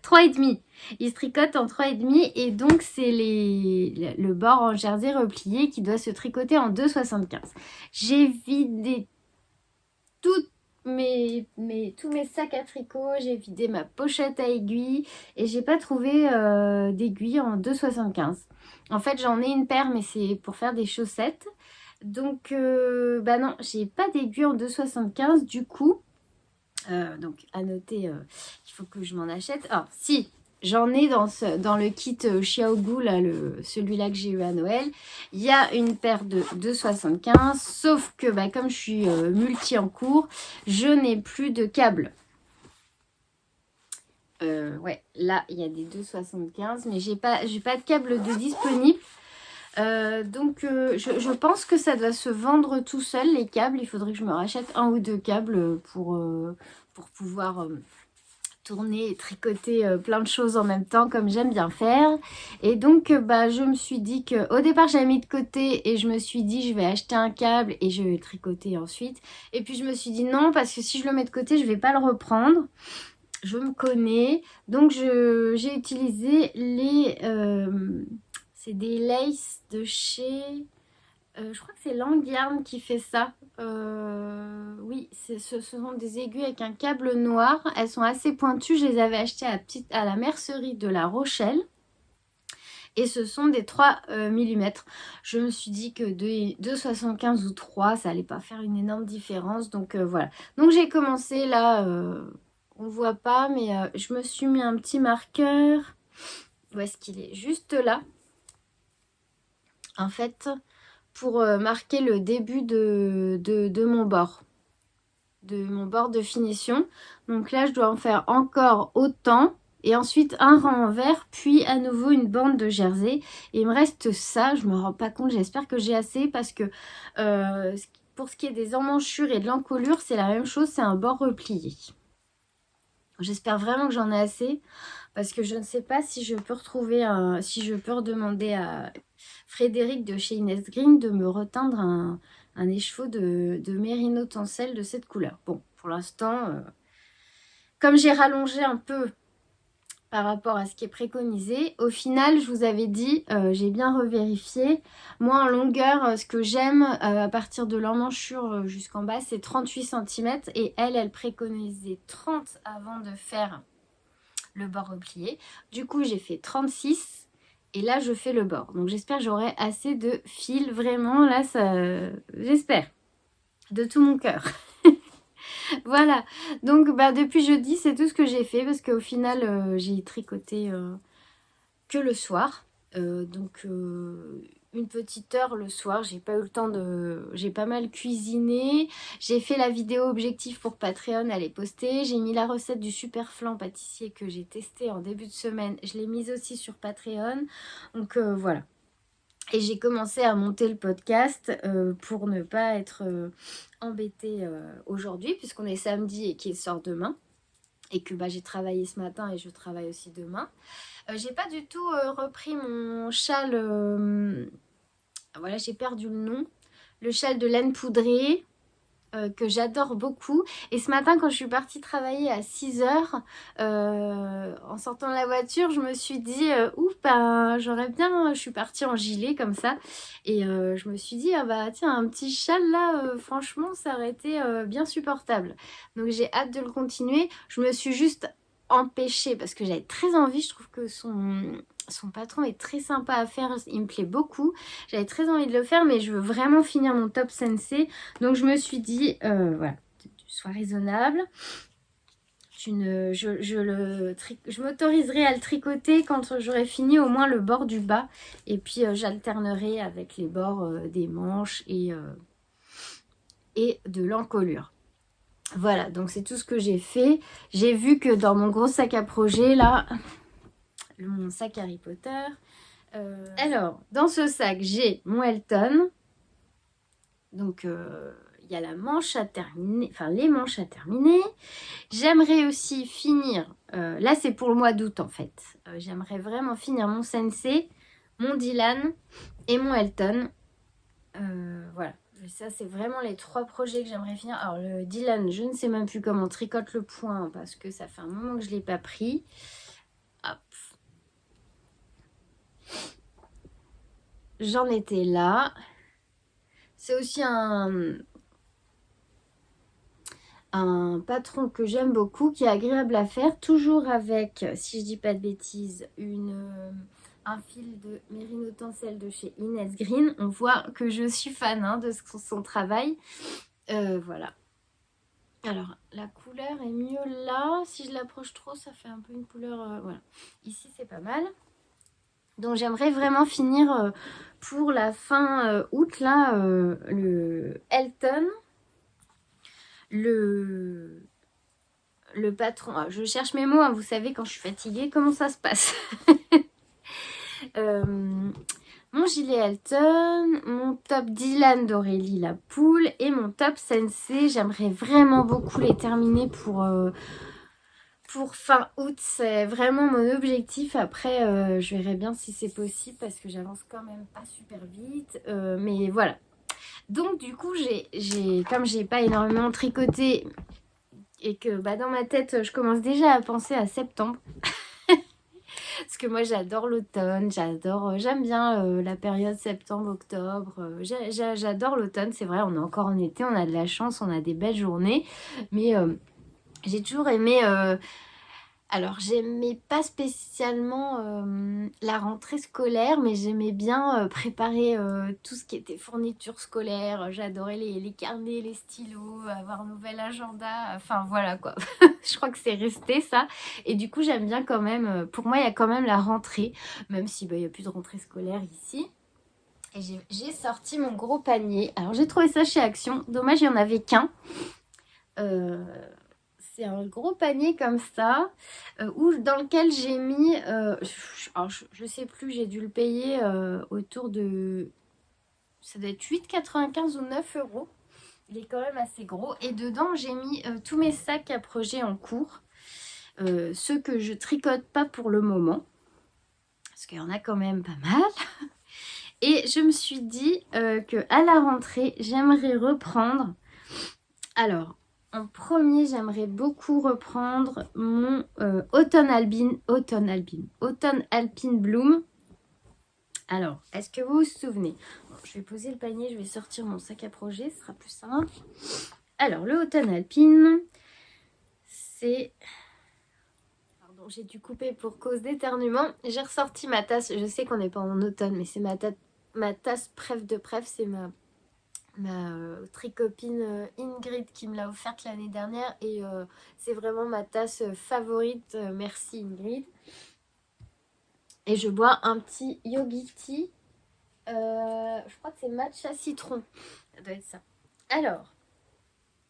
3,5. Il se tricote en 3,5, et donc c'est le bord en jersey replié qui doit se tricoter en 2,75. J'ai vidé tous mes sacs à tricot, j'ai vidé ma pochette à aiguilles, et j'ai pas trouvé d'aiguilles en 2,75. En fait, j'en ai une paire, mais c'est pour faire des chaussettes. Donc, non, j'ai pas d'aiguille en 2,75 du coup. Donc, à noter, il faut que je m'en achète. Ah, si, j'en ai dans le kit Xiaogu, là, celui-là que j'ai eu à Noël. Il y a une paire de 2,75, sauf que comme je suis multi en cours, je n'ai plus de câble. Ouais, là, il y a des 2,75, mais j'ai pas de câble de disponible. Donc je pense que ça doit se vendre tout seul, les câbles. Il faudrait que je me rachète 1 ou 2 câbles pour pouvoir tourner et tricoter plein de choses en même temps comme j'aime bien faire. Et donc je me suis dit que au départ j'avais mis de côté et je me suis dit je vais acheter un câble et je vais tricoter ensuite. Et puis je me suis dit non, parce que si je le mets de côté je vais pas le reprendre. Je me connais. Donc j'ai utilisé les c'est des laces de chez je crois que c'est Langyarn qui fait ça. Oui, ce sont des aiguilles avec un câble noir. Elles sont assez pointues. Je les avais achetées à la mercerie de La Rochelle. Et ce sont des 3 mm. Je me suis dit que 2,75 ou 3, ça allait pas faire une énorme différence. Donc voilà. Donc j'ai commencé là. On voit pas, mais je me suis mis un petit marqueur. Où est-ce qu'il est? Juste là. En fait, pour marquer le début de mon bord. De mon bord de finition. Donc là, je dois en faire encore autant. Et ensuite, un rang en vert, puis à nouveau une bande de jersey. Et il me reste ça, je me rends pas compte, j'espère que j'ai assez. Parce que pour ce qui est des emmanchures et de l'encolure, c'est la même chose, c'est un bord replié. J'espère vraiment que j'en ai assez. Parce que je ne sais pas si je peux si je peux redemander à Frédéric de chez Inès Green de me reteindre un écheveau de mérino tencel de cette couleur. Bon, pour l'instant, comme j'ai rallongé un peu par rapport à ce qui est préconisé, au final, je vous avais dit, j'ai bien revérifié. Moi, en longueur, ce que j'aime à partir de l'emmanchure jusqu'en bas, c'est 38 cm. Et elle préconisait 30 avant de faire le bord replié. Du coup, j'ai fait 36 et là, je fais le bord. Donc, j'espère que j'aurai assez de fil. Vraiment, là, ça, j'espère. De tout mon cœur. Voilà. Donc, depuis jeudi, c'est tout ce que j'ai fait parce qu'au final, j'ai tricoté que le soir. Une petite heure le soir, j'ai pas eu le temps j'ai pas mal cuisiné, j'ai fait la vidéo objectif pour Patreon, elle est postée, j'ai mis la recette du super flan pâtissier que j'ai testé en début de semaine, je l'ai mise aussi sur Patreon, donc voilà. Et j'ai commencé à monter le podcast pour ne pas être embêtée aujourd'hui, puisqu'on est samedi et qu'il sort demain. Et que j'ai travaillé ce matin et je travaille aussi demain. J'ai pas du tout repris mon châle. Voilà, j'ai perdu le nom. Le châle de laine poudrée que j'adore beaucoup. Et ce matin, quand je suis partie travailler à 6h, en sortant de la voiture, je me suis dit, ouf, j'aurais bien... Je suis partie en gilet comme ça. Et je me suis dit, tiens, un petit châle là, franchement, ça aurait été bien supportable. Donc j'ai hâte de le continuer. Je me suis juste empêchée parce que j'avais très envie. Je trouve que son patron est très sympa à faire, il me plaît beaucoup. J'avais très envie de le faire, mais je veux vraiment finir mon top sensei. Donc je me suis dit, voilà, sois raisonnable. Je m'autoriserai à le tricoter quand j'aurai fini au moins le bord du bas. Et puis j'alternerai avec les bords des manches et de l'encolure. Voilà, donc c'est tout ce que j'ai fait. J'ai vu que dans mon gros sac à projet, là... mon sac Harry Potter. Alors, dans ce sac, j'ai mon Elton. Donc, il y a la manche à terminer, enfin les manches à terminer. J'aimerais aussi finir, là c'est pour le mois d'août en fait. J'aimerais vraiment finir mon Sensei, mon Dylan et mon Elton. Voilà. Ça, c'est vraiment les 3 projets que j'aimerais finir. Alors, le Dylan, je ne sais même plus comment on tricote le point parce que ça fait un moment que je ne l'ai pas pris. Hop. J'en étais là. C'est aussi un patron que j'aime beaucoup, qui est agréable à faire. Toujours avec, si je dis pas de bêtises, un fil de mérino tencel de chez Inès Green. On voit que je suis fan de son travail. Voilà. Alors, la couleur est mieux là. Si je l'approche trop, ça fait un peu une couleur... voilà. Ici, c'est pas mal. Donc j'aimerais vraiment finir pour la fin août là le Elton, le patron. Alors, je cherche mes mots, vous savez quand je suis fatiguée comment ça se passe. Mon gilet Elton, mon top Dylan d'Aurélie la poule et mon top Sensei. J'aimerais vraiment beaucoup les terminer pour fin août, c'est vraiment mon objectif. Après, je verrai bien si c'est possible parce que j'avance quand même pas super vite. Mais voilà. Donc du coup, comme j'ai pas énormément tricoté et que bah, dans ma tête, je commence déjà à penser à septembre. Parce que moi, j'adore l'automne, j'aime bien la période septembre-octobre. J'adore l'automne, c'est vrai, on est encore en été, on a de la chance, on a des belles journées. Mais j'ai toujours aimé... alors, j'aimais pas spécialement la rentrée scolaire, mais j'aimais bien préparer tout ce qui était fourniture scolaire. J'adorais les carnets, les stylos, avoir un nouvel agenda. Enfin, voilà quoi. Je crois que c'est resté ça. Et du coup, j'aime bien quand même. Pour moi, il y a quand même la rentrée, même si bah, il n'y a plus de rentrée scolaire ici. Et j'ai sorti mon gros panier. Alors, j'ai trouvé ça chez Action. Dommage, il n'y en avait qu'un. Euh, c'est un gros panier comme ça, dans lequel j'ai mis, alors je sais plus, j'ai dû le payer autour de, ça doit être 8,95 ou 9 euros. Il est quand même assez gros. Et dedans, j'ai mis tous mes sacs à projet en cours, ceux que je tricote pas pour le moment, parce qu'il y en a quand même pas mal. Et je me suis dit que à la rentrée, j'aimerais reprendre. Alors, en premier, j'aimerais beaucoup reprendre mon Autumn Alpine Bloom. Alors, est-ce que vous vous souvenez? Bon, je vais poser le panier, je vais sortir mon sac à projet, ce sera plus simple. Alors, le Autumn Alpine, c'est... Pardon, j'ai dû couper pour cause d'éternuement. J'ai ressorti ma tasse, je sais qu'on n'est pas en automne, mais c'est ma tasse Pref de Pref, c'est ma tricopine Ingrid qui me l'a offerte l'année dernière et c'est vraiment ma tasse favorite. Merci Ingrid. Et je bois un petit Yogi Tea. Je crois que c'est matcha citron. Ça doit être ça. Alors,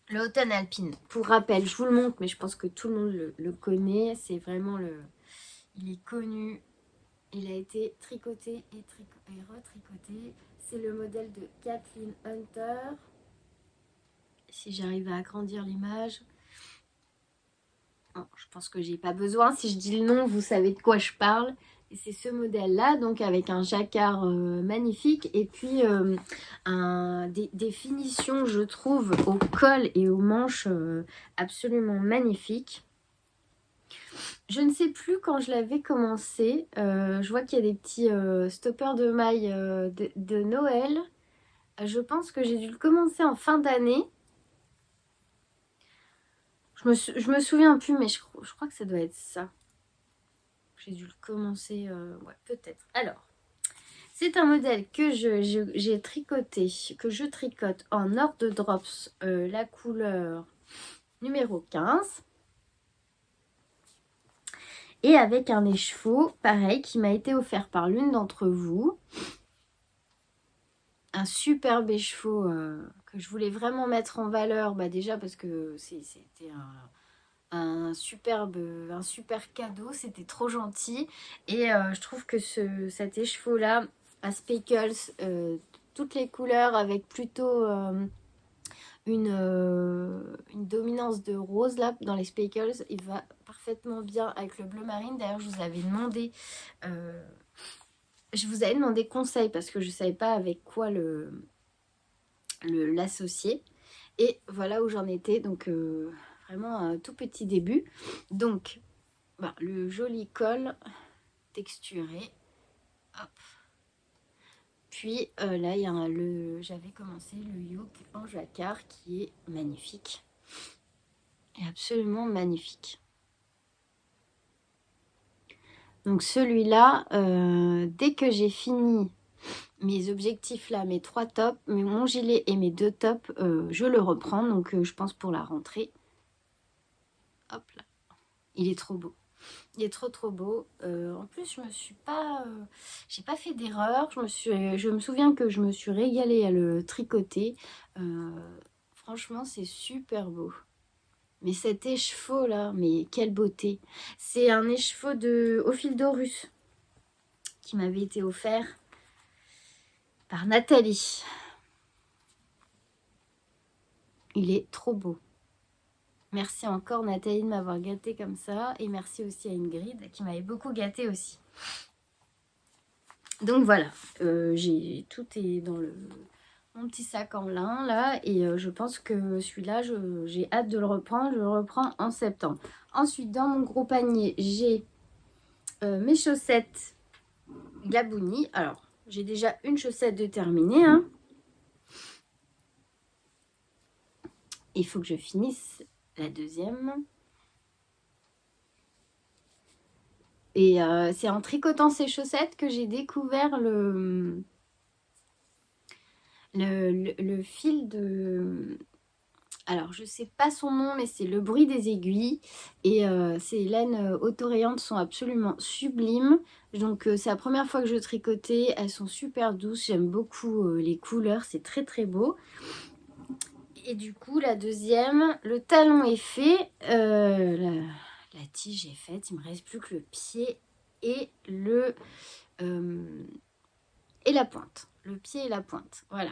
le Automne Alpine. Pour rappel, je vous le montre, mais je pense que tout le monde le connaît. C'est vraiment le... Il est connu. Il a été tricoté et retricoté. C'est le modèle de Kathleen Hunter. Si j'arrive à agrandir l'image. Bon, je pense que j'ai pas besoin. Si je dis le nom, vous savez de quoi je parle. Et c'est ce modèle-là, donc avec un jacquard magnifique. Et puis des finitions, je trouve, au col et aux manches absolument magnifiques. Je ne sais plus quand je l'avais commencé. Je vois qu'il y a des petits stoppers de mailles de Noël. Je pense que j'ai dû le commencer en fin d'année. Je me souviens plus, mais je crois que ça doit être ça. J'ai dû le commencer, ouais, peut-être. Alors, c'est un modèle que j'ai tricoté, que je tricote en or de drops, la couleur numéro 15. Et avec un écheveau, pareil, qui m'a été offert par l'une d'entre vous. Un superbe écheveau que je voulais vraiment mettre en valeur, bah déjà parce que c'était un super cadeau, c'était trop gentil. Et je trouve que cet écheveau là à speckles, toutes les couleurs avec plutôt une dominance de rose là dans les speckles, il va parfaitement bien avec le bleu marine. D'ailleurs je vous avais demandé conseil parce que je savais pas avec quoi l'associer. Et voilà où j'en étais, donc vraiment un tout petit début. Donc, bah, le joli col texturé. Hop. Puis là, j'avais commencé le yoke en jacquard qui est magnifique. Et absolument magnifique. Donc celui-là, dès que j'ai fini mes objectifs là, mes 3 tops, mon gilet et mes 2 tops, je le reprends. Donc je pense pour la rentrée. Hop là. Il est trop beau. Il est trop beau. En plus, j'ai pas fait d'erreur. Je me souviens que je me suis régalée à le tricoter. Franchement, c'est super beau. Mais cet écheveau là, mais quelle beauté. C'est un écheveau au fil d'eau russe qui m'avait été offert par Nathalie. Il est trop beau. Merci encore Nathalie de m'avoir gâtée comme ça. Et merci aussi à Ingrid qui m'avait beaucoup gâtée aussi. Donc voilà, tout est dans mon petit sac en lin là. Et je pense que celui-là, j'ai hâte de le reprendre. Je le reprends en septembre. Ensuite, dans mon gros panier, j'ai mes chaussettes Gabouni. Alors, j'ai déjà une chaussette de terminée. Hein. Il faut que je finisse la deuxième. Et c'est en tricotant ces chaussettes que j'ai découvert le fil de... Alors, je sais pas son nom, mais c'est le bruit des aiguilles. Et ces laines autorayantes sont absolument sublimes. Donc, c'est la première fois que je tricotais. Elles sont super douces. J'aime beaucoup les couleurs. C'est très, très beau. Et du coup, la deuxième, le talon est fait. La tige est faite. Il me reste plus que le pied et et la pointe. Le pied et la pointe. Voilà.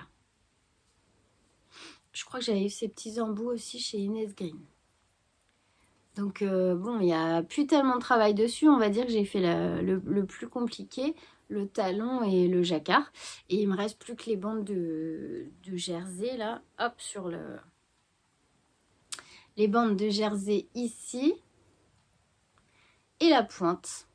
Je crois que j'avais eu ces petits embouts aussi chez Inès Green. Donc bon, il n'y a plus tellement de travail dessus. On va dire que j'ai fait le plus compliqué, le talon et le jacquard. Et il me reste plus que les bandes de jersey là. Hop, sur les bandes de jersey ici. Et la pointe.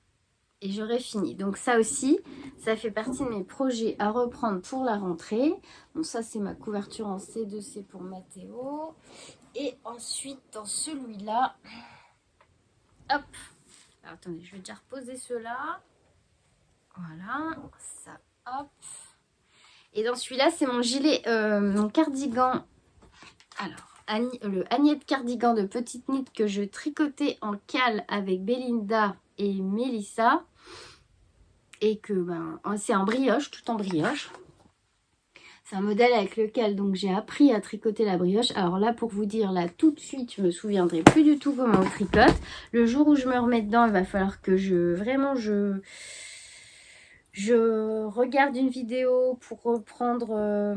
Et j'aurai fini. Donc ça aussi, ça fait partie de mes projets à reprendre pour la rentrée. Bon, ça c'est ma couverture en C2C pour Mathéo. Et ensuite, dans celui-là, hop. Alors, attendez, je vais déjà reposer ceux-là. Voilà, ça, hop. Et dans celui-là, c'est mon gilet, mon cardigan. Alors, le Agnette cardigan de petite nid que je tricotais en cale avec Belinda et Mélissa. Et que c'est en brioche, tout en brioche. C'est un modèle avec lequel donc j'ai appris à tricoter la brioche. Alors là, pour vous dire, là tout de suite, je me souviendrai plus du tout comment on tricote. Le jour où je me remets dedans, il va falloir que je regarde une vidéo pour reprendre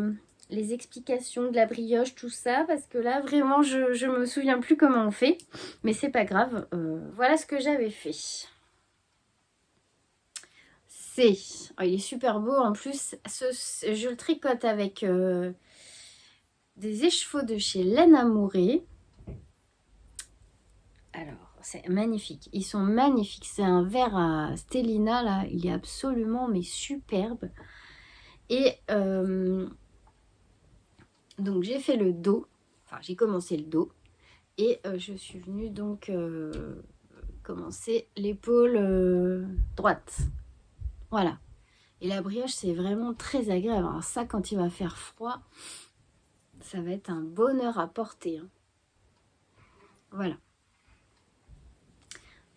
les explications de la brioche, tout ça. Parce que là, vraiment, je me souviens plus comment on fait. Mais c'est pas grave. Voilà ce que j'avais fait. Oh, il est super beau en plus. Je le tricote avec des écheveaux de chez Laine Amourée. Alors, c'est magnifique. Ils sont magnifiques. C'est un vert à Stellina là. Il est absolument mais superbe. Et donc j'ai fait le dos. Enfin, j'ai commencé le dos. Et je suis venue donc commencer l'épaule droite. Voilà. Et la brioche, c'est vraiment très agréable. Alors ça, quand il va faire froid, ça va être un bonheur à porter. Hein. Voilà.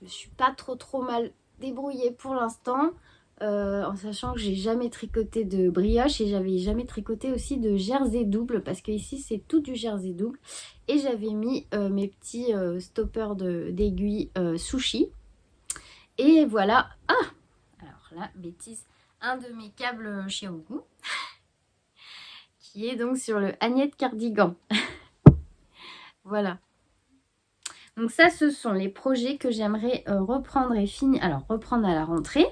Je ne suis pas trop mal débrouillée pour l'instant. En sachant que j'ai jamais tricoté de brioche. Et j'avais jamais tricoté aussi de jersey double. Parce que ici, c'est tout du jersey double. Et j'avais mis mes petits stoppers d'aiguilles sushi. Et voilà. Ah! Alors là, bêtise. Un de mes câbles Xiaogu. Qui est donc sur le Agnette cardigan. Voilà. Donc ça, ce sont les projets que j'aimerais reprendre et finir. Alors, reprendre à la rentrée,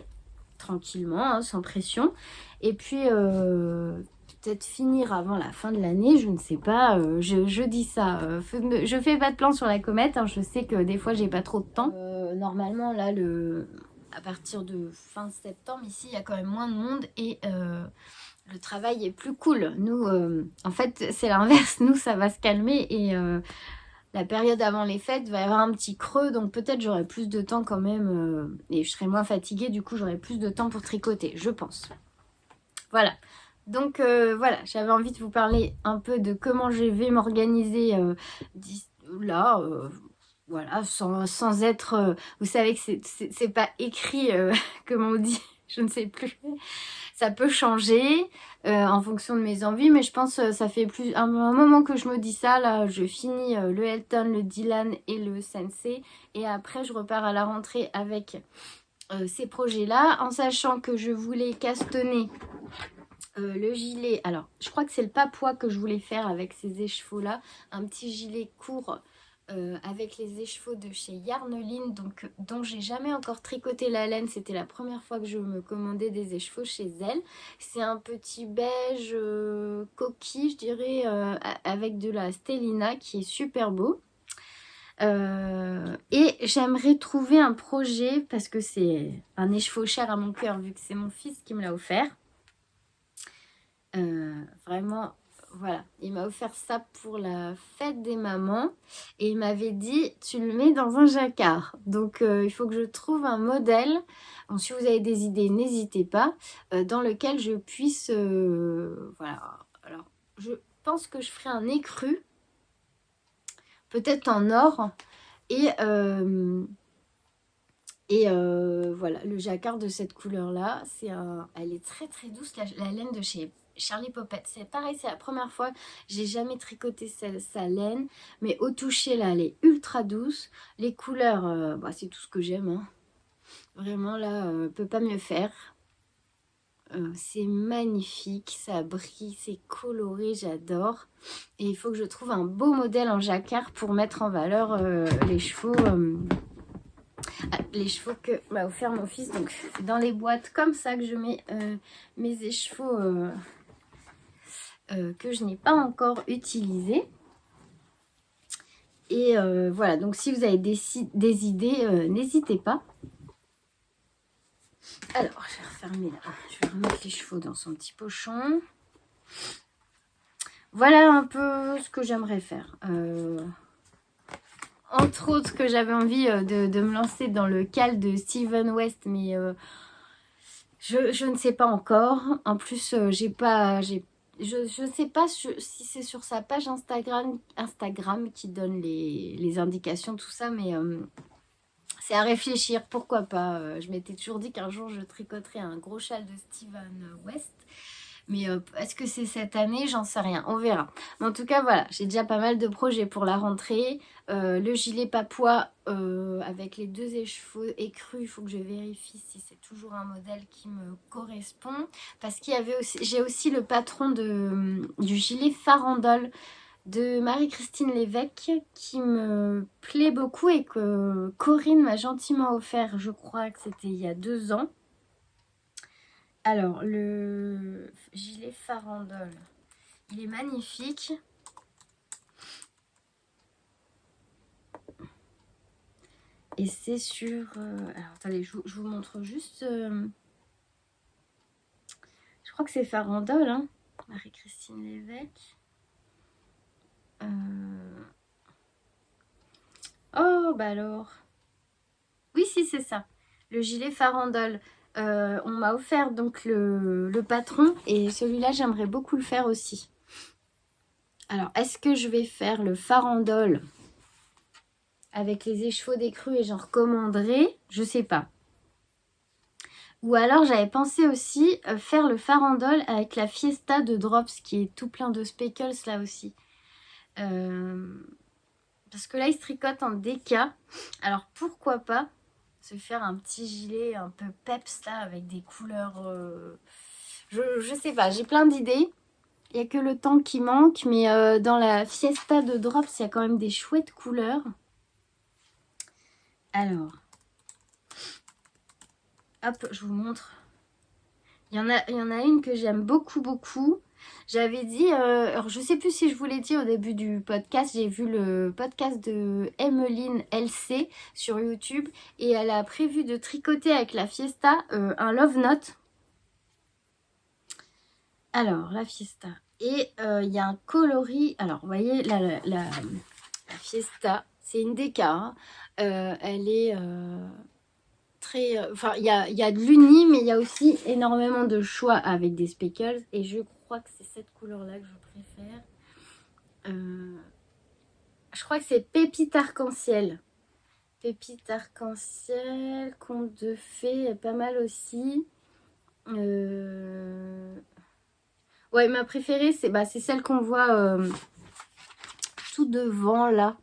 tranquillement, hein, sans pression. Et puis, peut-être finir avant la fin de l'année, je ne sais pas. Je dis ça. Je fais pas de plan sur la comète. Hein, je sais que des fois, j'ai pas trop de temps. Normalement, là, à partir de fin septembre, ici, il y a quand même moins de monde. Et le travail est plus cool. Nous, en fait, c'est l'inverse. Nous, ça va se calmer et la période avant les fêtes va y avoir un petit creux. Donc, peut-être j'aurai plus de temps quand même et je serai moins fatiguée. Du coup, j'aurai plus de temps pour tricoter, je pense. Voilà. Donc, voilà. J'avais envie de vous parler un peu de comment je vais m'organiser là. Voilà, sans être... vous savez que c'est pas écrit, comment on dit, je ne sais plus. Ça peut changer en fonction de mes envies, mais je pense que ça fait un moment que je me dis ça. Là, je finis le Elton, le Dylan et le Sensei. Et après, je repars à la rentrée avec ces projets-là, en sachant que je voulais castonner le gilet. Alors, je crois que c'est le papois que je voulais faire avec ces écheveaux-là. Un petit gilet court avec les écheveaux de chez Yarneline, donc dont j'ai jamais encore tricoté la laine. C'était la première fois que je me commandais des écheveaux chez elle. C'est un petit beige coquille, je dirais, avec de la stellina qui est super beau. Et j'aimerais trouver un projet, parce que c'est un écheveau cher à mon cœur vu que c'est mon fils qui me l'a offert. Vraiment, voilà, il m'a offert ça pour la fête des mamans et il m'avait dit tu le mets dans un jacquard. Donc il faut que je trouve un modèle. Bon, si vous avez des idées, n'hésitez pas, dans lequel je puisse voilà. Alors je pense que je ferai un écru, peut-être en or, et voilà, le jacquard de cette couleur là, elle est très très douce, la laine de chez Charlie Poppet. C'est pareil, c'est la première fois, j'ai jamais tricoté sa laine, mais au toucher là, elle est ultra douce. Les couleurs, bah, c'est tout ce que j'aime, hein. Vraiment là, peut pas mieux faire. C'est magnifique, ça brille, c'est coloré, j'adore. Et il faut que je trouve un beau modèle en jacquard pour mettre en valeur les chevaux. Les chevaux que m'a offert mon fils. Donc c'est dans les boîtes comme ça que je mets mes écheveaux que je n'ai pas encore utilisés. Et voilà, donc si vous avez des idées, n'hésitez pas. Alors, je vais refermer là. Je vais remettre les chevaux dans son petit pochon. Voilà un peu ce que j'aimerais faire. Entre autres, que j'avais envie de me lancer dans le cal de Steven West, mais je ne sais pas encore. En plus, je ne sais pas si c'est sur sa page Instagram qui donne les indications, tout ça, mais c'est à réfléchir, pourquoi pas. Je m'étais toujours dit qu'un jour je tricoterais un gros châle de Steven West. Mais est-ce que c'est cette année? J'en sais rien, on verra. Mais en tout cas, voilà, j'ai déjà pas mal de projets pour la rentrée. Le gilet papouas avec les 2 écheveaux écrus, il faut que je vérifie si c'est toujours un modèle qui me correspond. Parce qu'il y avait aussi, j'ai aussi le patron du gilet farandole de Marie-Christine Lévesque qui me plaît beaucoup et que Corinne m'a gentiment offert, je crois que c'était il y a 2 ans. Alors, le gilet farandole, il est magnifique. Et c'est sur... alors, attendez, je vous montre juste... je crois que c'est farandole, hein, Marie-Christine Lévesque. Oh, bah alors... Oui, si, c'est ça. Le gilet farandole. On m'a offert donc le patron et celui-là, j'aimerais beaucoup le faire aussi. Alors, est-ce que je vais faire le farandole avec les écheveaux d'écrue et j'en recommanderai? Je sais pas. Ou alors, j'avais pensé aussi faire le farandole avec la Fiesta de Drops qui est tout plein de speckles là aussi. Parce que là, il se tricote en déca. Alors, pourquoi pas se faire un petit gilet un peu peps là avec des couleurs... Je sais pas, j'ai plein d'idées. Il n'y a que le temps qui manque, mais dans la Fiesta de Drops, il y a quand même des chouettes couleurs. Alors, hop, je vous montre. Il y en a une que j'aime beaucoup, beaucoup. J'avais dit, alors je sais plus si je vous l'ai dit au début du podcast, j'ai vu le podcast de Emmeline LC sur YouTube et elle a prévu de tricoter avec la Fiesta un love note. Alors, la Fiesta. Et il y a un coloris. Alors, vous voyez, la Fiesta, c'est une déca. Hein. Elle est très... Enfin, il y a de l'uni, mais il y a aussi énormément de choix avec des speckles. Et je crois que c'est cette couleur-là que je préfère. Je crois que c'est Pépite Arc-en-Ciel. Pépite Arc-en-Ciel, Conte de Fées, pas mal aussi. Ouais, ma préférée, c'est celle qu'on voit tout devant, là.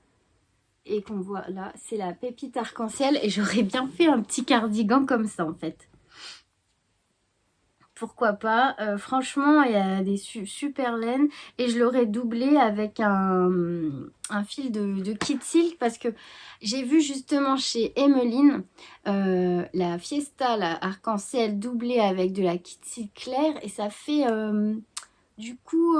Et qu'on voit là, c'est la Pépite Arc-en-Ciel. Et j'aurais bien fait un petit cardigan comme ça, en fait. pourquoi pas. Franchement, il y a des super laines et je l'aurais doublé avec un fil de Kid Silk parce que j'ai vu justement chez Emmeline la Fiesta, la arc-en-ciel doublée avec de la Kid Silk claire et ça fait du coup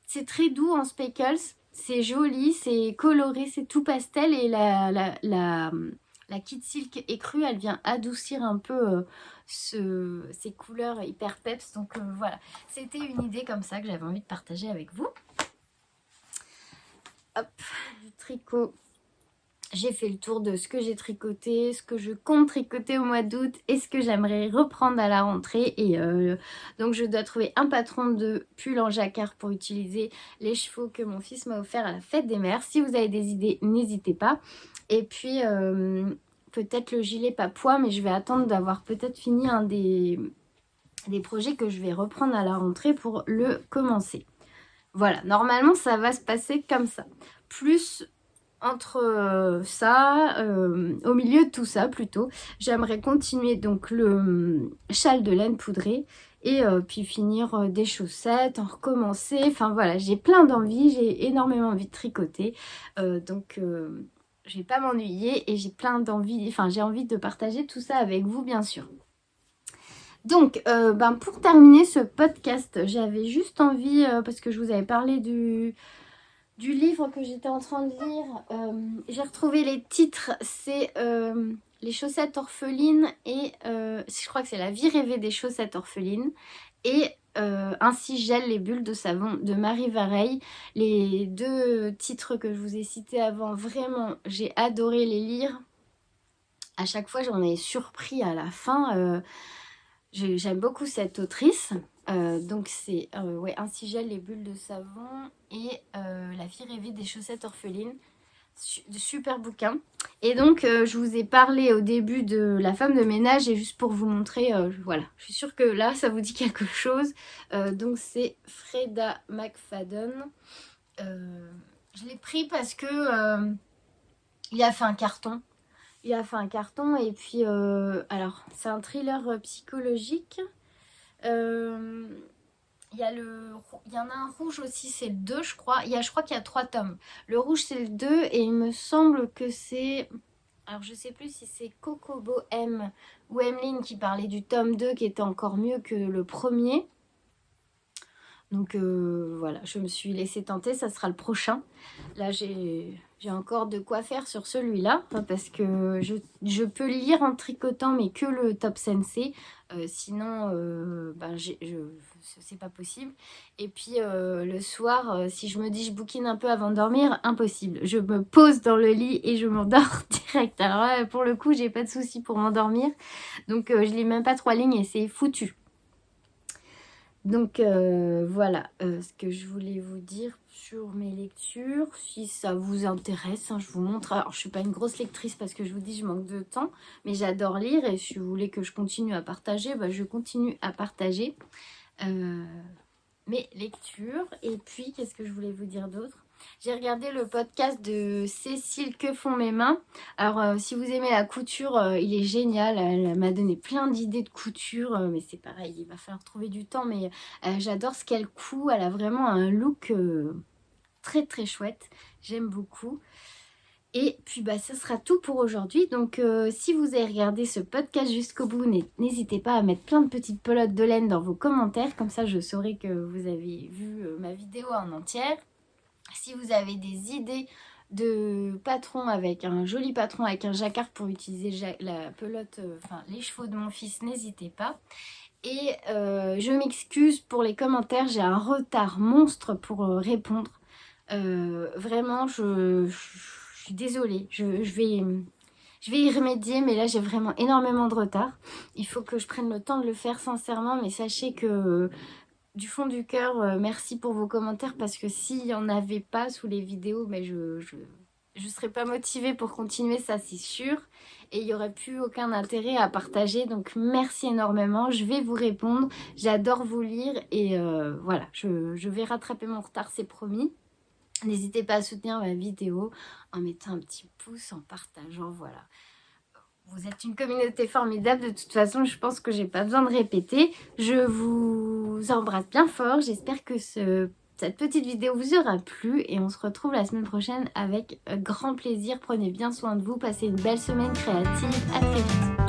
c'est très doux en speckles, c'est joli, c'est coloré, c'est tout pastel et la Kid Silk écrue, elle vient adoucir un peu ces couleurs hyper peps. Donc voilà, c'était une idée comme ça que j'avais envie de partager avec vous. Hop, du tricot. J'ai fait le tour de ce que j'ai tricoté, ce que je compte tricoter au mois d'août et ce que j'aimerais reprendre à la rentrée. Et donc je dois trouver un patron de pull en jacquard pour utiliser les chevaux que mon fils m'a offert à la fête des mères. Si vous avez des idées, n'hésitez pas. Et puis peut-être le gilet papois, mais je vais attendre d'avoir peut-être fini un des projets que je vais reprendre à la rentrée pour le commencer. Voilà, normalement ça va se passer comme ça. Plus entre ça, au milieu de tout ça plutôt, j'aimerais continuer donc le châle de laine poudrée et puis finir des chaussettes, en recommencer. Enfin voilà, j'ai plein d'envie, j'ai énormément envie de tricoter. Donc je vais pas m'ennuyer et j'ai plein d'envie, enfin j'ai envie de partager tout ça avec vous bien sûr. Donc, pour terminer ce podcast, j'avais juste envie, parce que je vous avais parlé du livre que j'étais en train de lire, j'ai retrouvé les titres, c'est Les chaussettes orphelines et je crois que c'est La vie rêvée des chaussettes orphelines et Ainsi gèlent les bulles de savon de Marie Vareille. Les deux titres que je vous ai cités avant, vraiment, j'ai adoré les lire. À chaque fois, j'en ai surpris à la fin. J'aime beaucoup cette autrice. Donc c'est ouais, Ainsi gèlent les bulles de savon et La vie rêvée des chaussettes orphelines. De super bouquin. Et donc je vous ai parlé au début de La femme de ménage et juste pour vous montrer, voilà, je suis sûre que là ça vous dit quelque chose. Donc c'est Freda McFadden. Je l'ai pris parce que il a fait un carton. Il a fait un carton et puis alors c'est un thriller psychologique. Il y en a un rouge aussi, c'est le 2 je crois. Je crois qu'il y a 3 tomes. Le rouge c'est le 2 et il me semble que c'est... Alors je sais plus si c'est Kokobo M ou Emeline qui parlait du tome 2 qui était encore mieux que le premier. Donc voilà, je me suis laissée tenter, ça sera le prochain. Là j'ai encore de quoi faire sur celui-là parce que je peux lire en tricotant mais que le top sensei. Sinon c'est pas possible. Et puis le soir, si je me dis je bouquine un peu avant de dormir, impossible. Je me pose dans le lit et je m'endors direct. Alors là, pour le coup, j'ai pas de souci pour m'endormir. Donc je lis même pas 3 lignes et c'est foutu. Donc voilà ce que je voulais vous dire sur mes lectures. Si ça vous intéresse, je vous montre. Alors je ne suis pas une grosse lectrice parce que je vous dis je manque de temps, mais j'adore lire et si vous voulez que je continue à partager, je continue à partager mes lectures. Et puis qu'est-ce que je voulais vous dire d'autre? J'ai regardé le podcast de Cécile Que font mes mains. Alors, si vous aimez la couture, il est génial. Elle m'a donné plein d'idées de couture. Mais c'est pareil, il va falloir trouver du temps. Mais j'adore ce qu'elle coud. Elle a vraiment un look très très chouette. J'aime beaucoup. Et puis ce sera tout pour aujourd'hui. Donc si vous avez regardé ce podcast jusqu'au bout, n'hésitez pas à mettre plein de petites pelotes de laine dans vos commentaires. Comme ça je saurai que vous avez vu ma vidéo en entière. Si vous avez des idées de patron avec un joli patron avec un jacquard pour utiliser la pelote, les chevaux de mon fils, n'hésitez pas. Et je m'excuse pour les commentaires, j'ai un retard monstre pour répondre. Vraiment, je suis désolée, je vais y remédier, mais là j'ai vraiment énormément de retard. Il faut que je prenne le temps de le faire sincèrement, mais sachez que du fond du cœur, merci pour vos commentaires parce que s'il n'y en avait pas sous les vidéos, mais je serais pas motivée pour continuer, ça c'est sûr. Et il n'y aurait plus aucun intérêt à partager. Donc merci énormément, je vais vous répondre. J'adore vous lire et voilà, je vais rattraper mon retard, c'est promis. N'hésitez pas à soutenir ma vidéo en mettant un petit pouce, en partageant, voilà. Vous êtes une communauté formidable, de toute façon je pense que j'ai pas besoin de répéter. Je vous embrasse bien fort, j'espère que cette petite vidéo vous aura plu et on se retrouve la semaine prochaine avec grand plaisir. Prenez bien soin de vous, passez une belle semaine créative, à très vite.